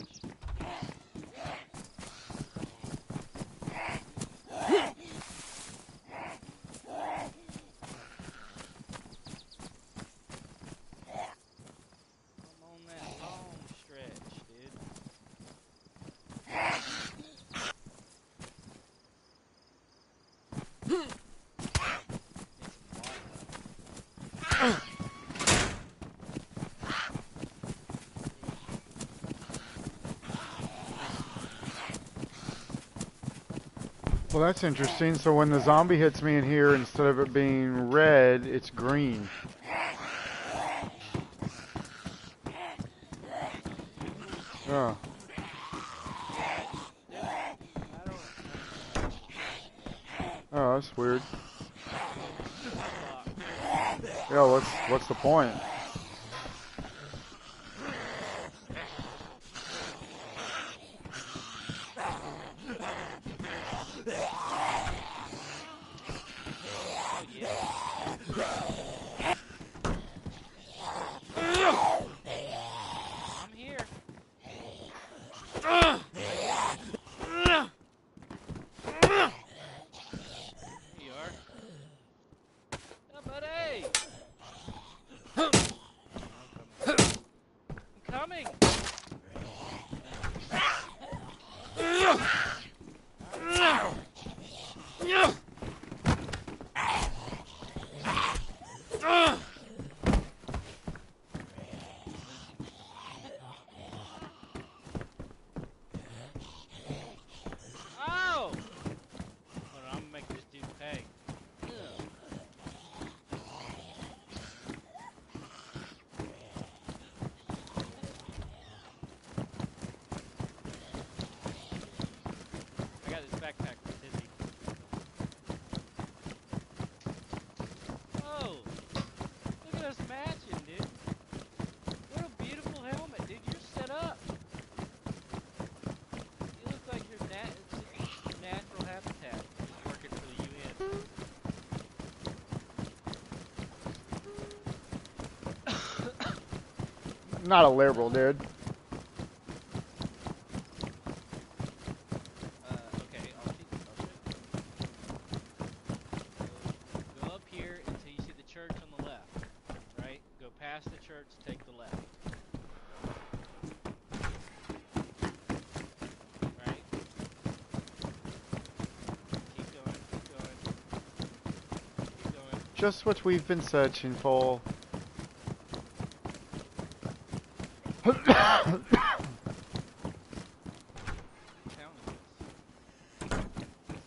I'm on that long stretch, dude. Well, that's interesting. So when the zombie hits me in here, instead of it being red, it's green. Oh. Oh, that's weird. Yeah, what's the point? I'm here. Here you are. Oh, buddy! I'm coming! Oh! Hold on, I'm gonna make this dude pay. I got this backpack for Tizzy. Oh! Look at us matching, dude. What a beautiful helmet, dude. You're set up. You look like your natural habitat. Working for the UN. Not a liberal, dude. Okay, I'll show you. Go up here until you see the church on the left. Right? Go past the church, take the left. Right? Keep going, keep going. Keep going. Just what we've been searching for.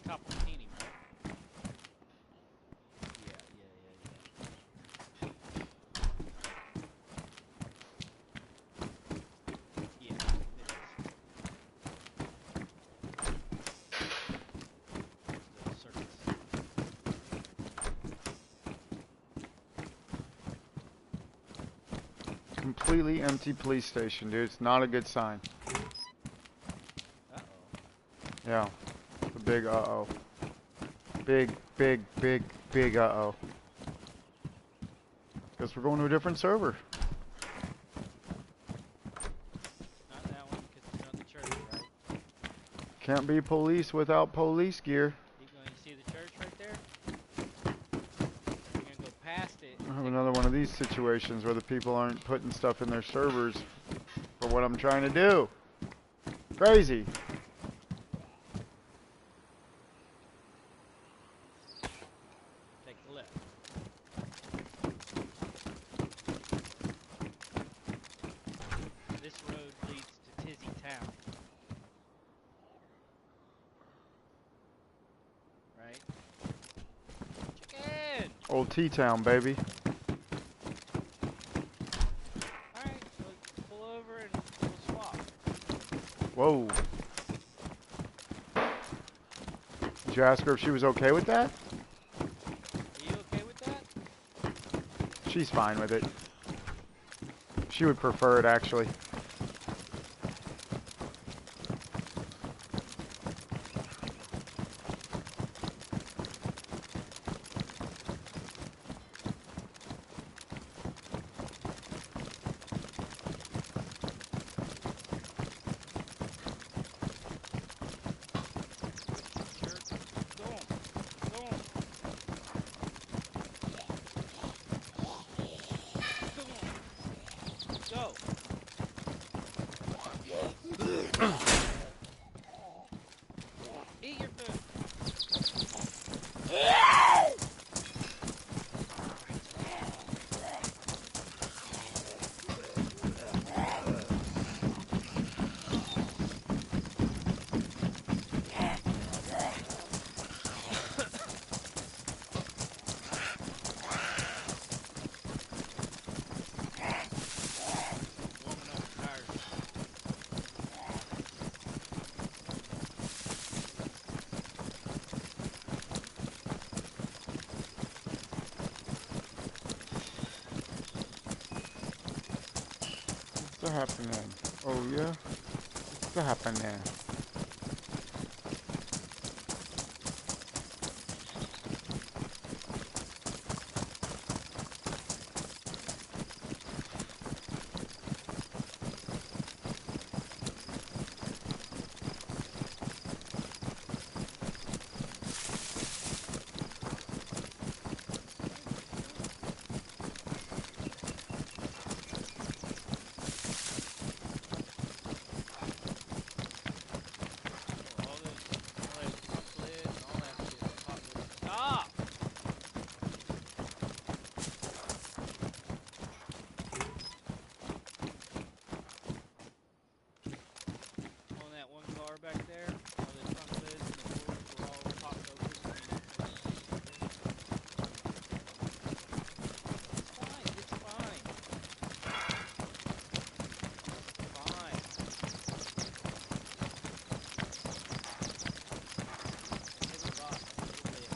Topoltini, right? Yeah, it is. The circus. Completely empty police station, dude. It's not a good sign. Uh-oh. Yeah. It's a big uh-oh. Big, big, big, big uh-oh. Guess we're going to a different server. Not that one, because it's not the church, right? Can't be police without police gear. Keep going. You see the church right there? You're going to go past it. I have another one of these situations where the people aren't putting stuff in their servers for what I'm trying to do. Crazy. Take the left. This road leads to Tizzy Town. Right? Chicken! Old T-Town, baby. Alright, so pull over and we'll swap. Whoa. Did you ask her if she was okay with that? Are you okay with that? She's fine with it. She would prefer it, actually. go. Eat your food. Warming up the tires. What's happening? Oh yeah? What's happening? Oh, all that pump lid and all that shit. Pop lid. Stop! On that one car back there, all the trunk lids and the doors were all popped open. It's fine. Fine. It's a rock. It's a lid.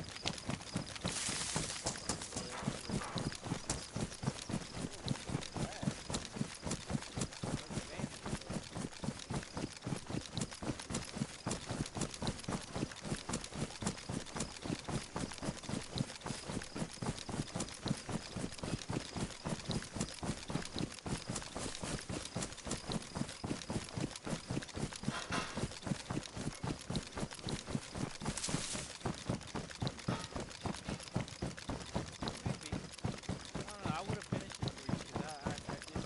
Maybe. I don't know. I would have finished it for you because I did.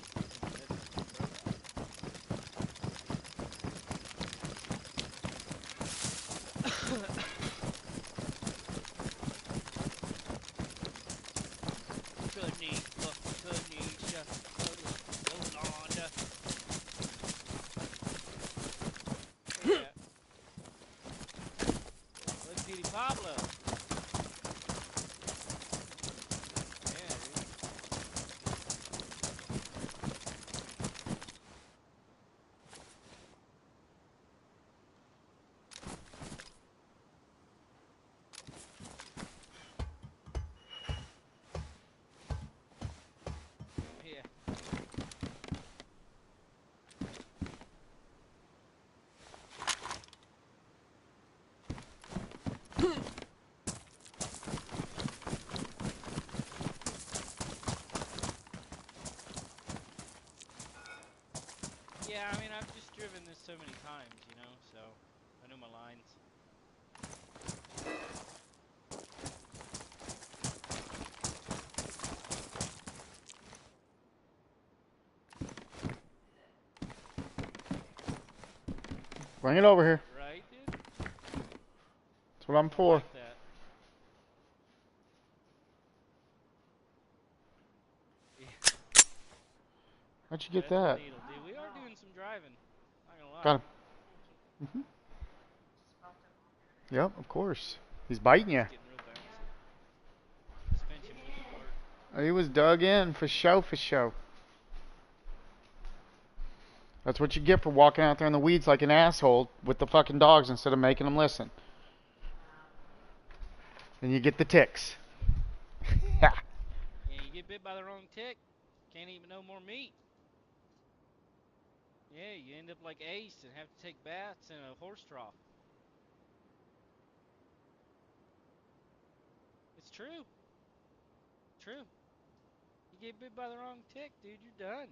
Kanisha, Yolanda. Yeah. Look, Petey Pablo. Yeah, dude. Yeah. Yeah, I mean, I've just driven this so many times, you know, so I know my lines. Bring it over here. Right, dude? That's what I'm I for. like that. Yeah, How'd you get thread the that? needle, dude. We are doing some driving. Not gonna lie. Got him. Hmm. Yep, of course. He's biting you. It's getting real bouncy. Suspension wouldn't work. He was dug in for show, for show. That's what you get for walking out there in the weeds like an asshole with the fucking dogs instead of making them listen. And you get the ticks. Yeah, you get bit by the wrong tick, can't eat no more meat. Yeah, you end up like Ace and have to take baths in a horse trough. It's true. True. You get bit by the wrong tick, dude, you're done.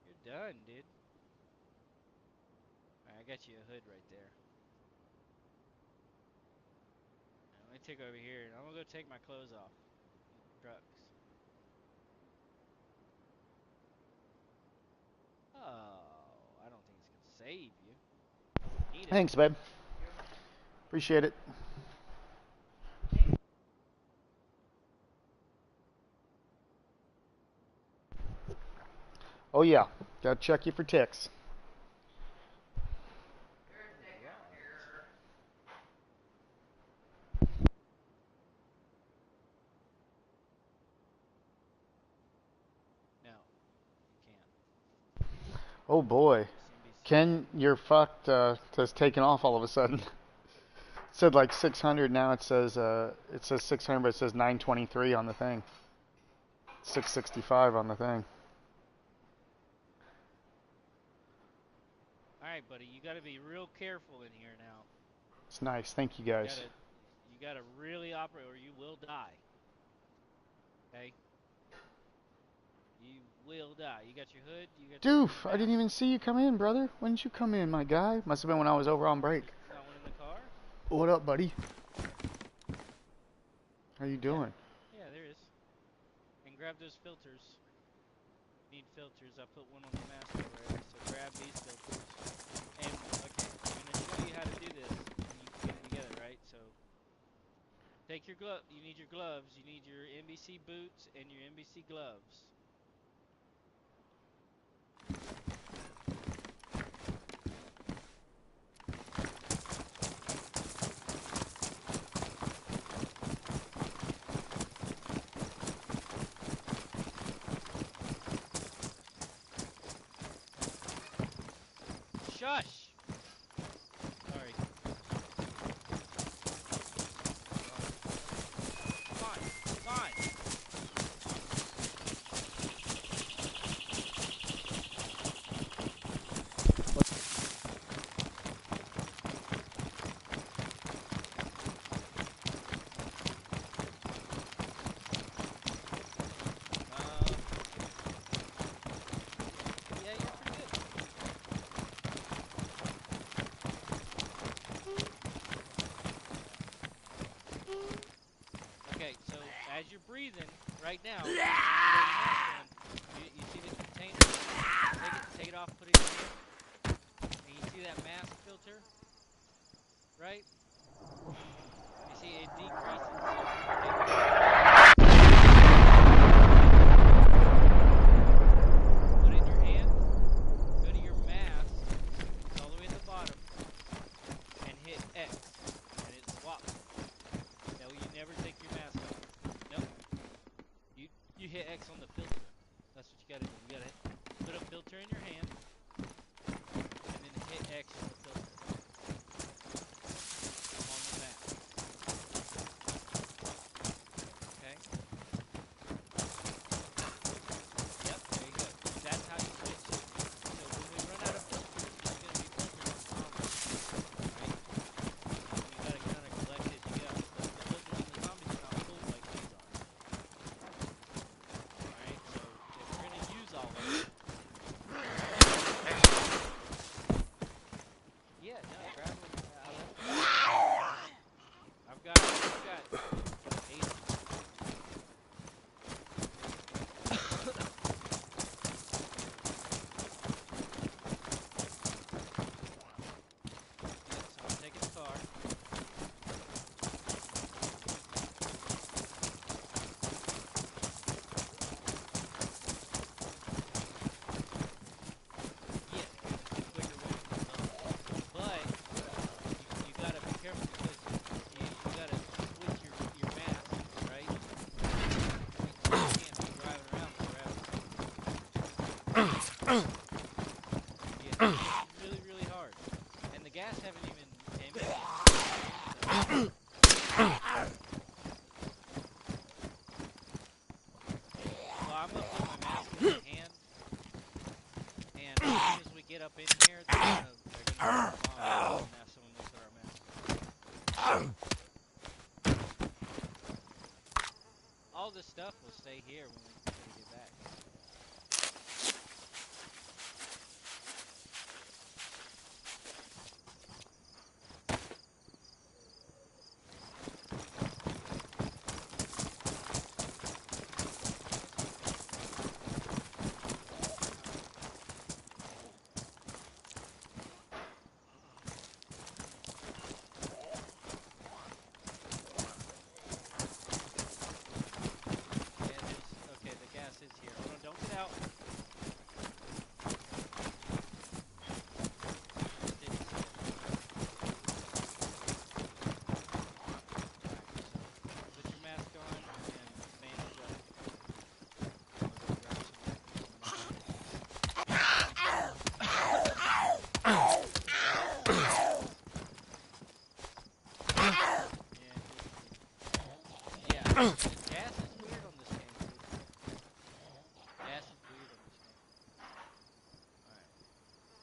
You're done, dude. Alright, I got you a hood right there. Now, let me take over here, and I'm gonna go take my clothes off. trucks. Oh, I don't think it's gonna save you. Need it. Thanks, babe. Appreciate it. Oh yeah, gotta check you for ticks. No, you can't. Oh boy, CNBC. Ken, you're fucked. Has taken off all of a sudden. It said like 600. Now it says 600, but it says 923 on the thing. 665 on the thing. All right, buddy, you got to be real careful in here now. It's nice. Thank you guys. You gotta really operate, or you will die. Okay? You will die. You got your hood. You got your Doof, I didn't mask? even see you come in, brother. When did you come in, my guy? Must have been when I was over on break. Not one in the car? What up, buddy? How you doing? Yeah, there is. And grab those filters. Need filters. I put one on the mask already, so grab these filters. And, okay, I'm going to show you how to do this when you get it together, right? So, take your glove. You need your gloves. You need your NBC boots and your NBC gloves. Shush! Sorry. Fine. Fine. Yeah, you're pretty good. Okay, so as you're breathing right now, you see the container? Take it off, put it in here. And you see that mask filter? Right? You see it decreases. Put it in your hand, go to your mask, it's all the way at the bottom, and hit X, and it swaps. No, you never take your mask off. Nope. You hit X on the filter. That's what you gotta do. You gotta put a filter in your hand, and then hit X on the filter. On the mask. Okay? Yep, there you go. That's how you switch. So when we run out of filters, there's gonna be filters in zombies. Right? You gotta kind of collect it together. The filters in the zombies are not full like these are. Alright, so if we're gonna use all of it. Yeah, no, grab them. I've got 8. Yeah, so I'm taking the car. Yeah, it's a quicker way. But you gotta be careful because you gotta switch your mask, right? You can't be driving around with your Yeah, it's really, really hard. And the gas haven't even emptied. So I'm gonna put my mask in my hand, and as soon as we get up in here, they're gonna respond and ask someone to put our mask on. All this stuff will stay here when we get back. Gas is weird on this game, dude. Gas is weird on this game. Alright.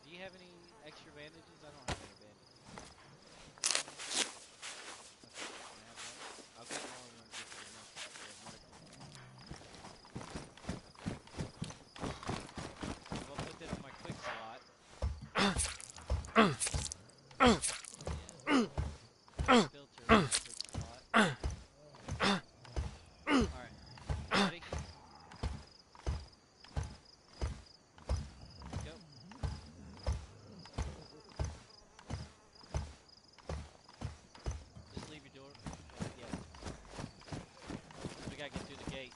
Do you have any extra bandages? I don't have any bandages. Okay, can I have that? I'll get more when we get to the medical. We'll put that in my quick slot. Yeah. Filter in my quick slot. Alright. Ready? Go. Just leave your door. Yeah. We gotta get through the gate.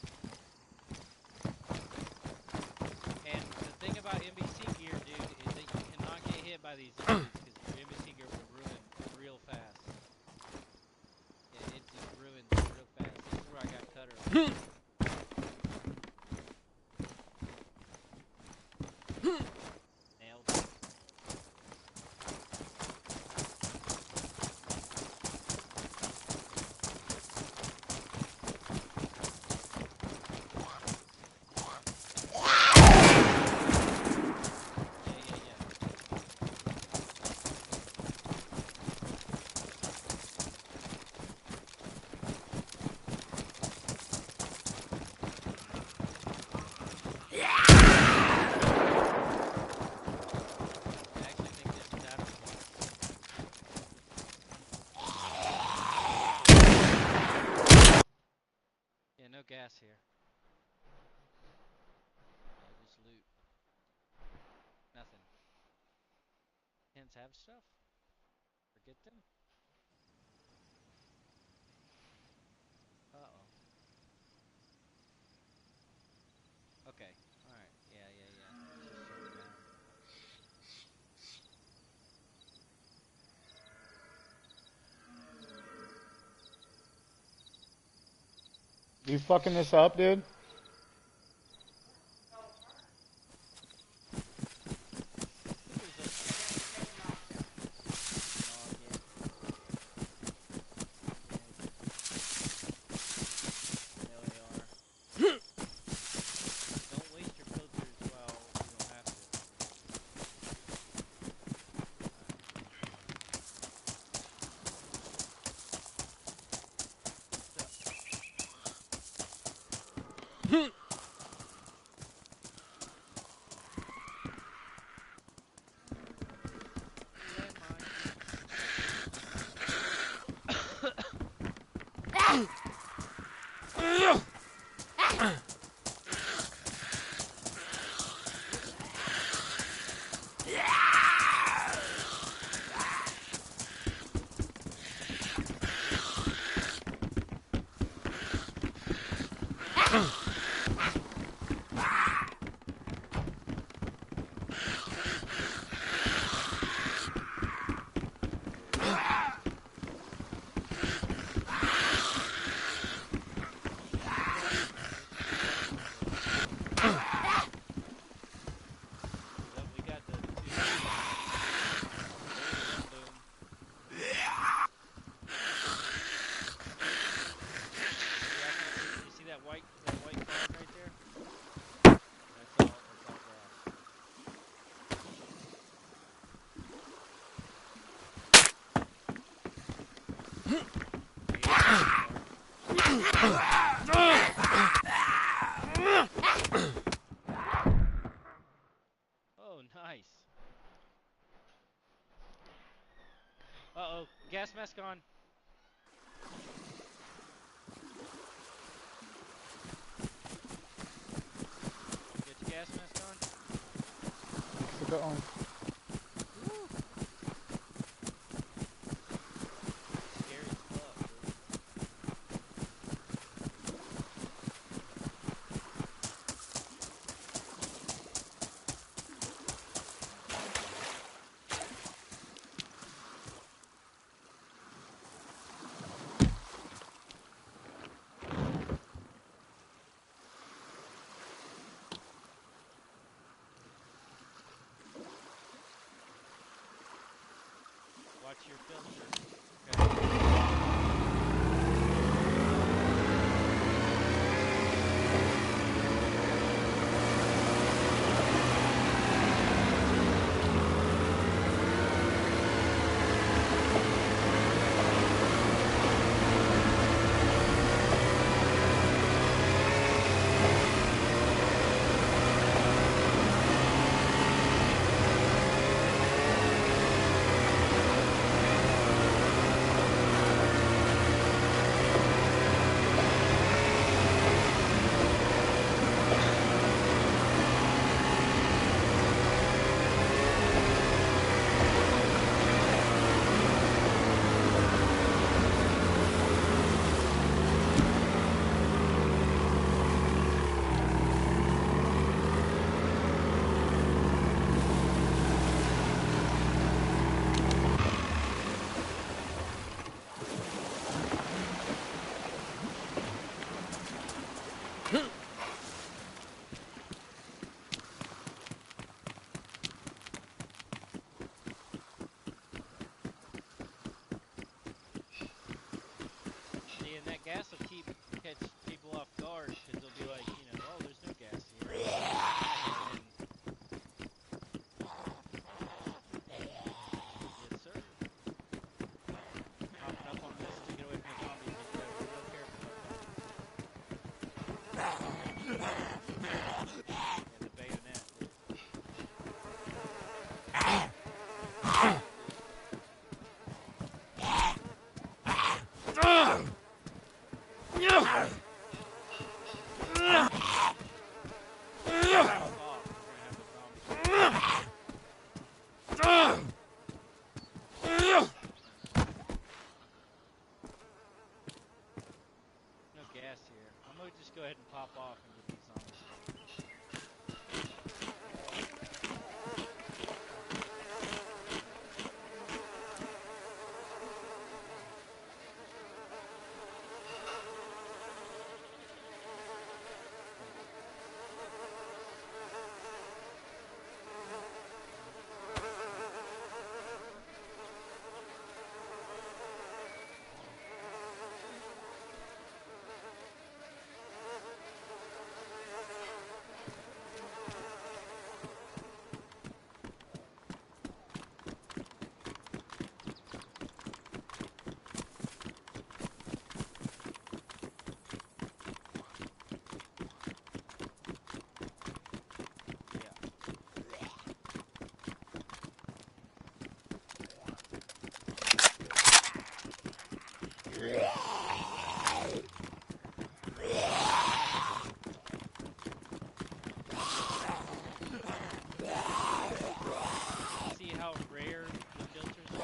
And the thing about NBC gear, dude, is that you cannot get hit by these zombies because your NBC gear will ruin real fast. Yeah, it just ruins real fast. This is where I got cut earlier. Nailed it. I actually think this is after. Yeah, no gas here. Yeah, just loot. Nothing. Hens have stuff? Forget them? Uh-oh. Okay. Alright. Yeah. Let's just check it out. You fucking this up, dude? Don't waste your filters while you don't have to. We got the two. Boom. You see that white card right there? That's all grass. Oh, nice. Uh-oh, gas mask on. Get your gas mask on. Put that on. Scary as fuck, dude. Watch your filter. Okay. the bayonet. No gas here. I'm gonna just go ahead and pop off and get these zombies. See how rare the filters are?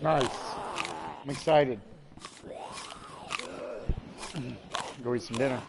Nice. I'm excited. Go eat some dinner.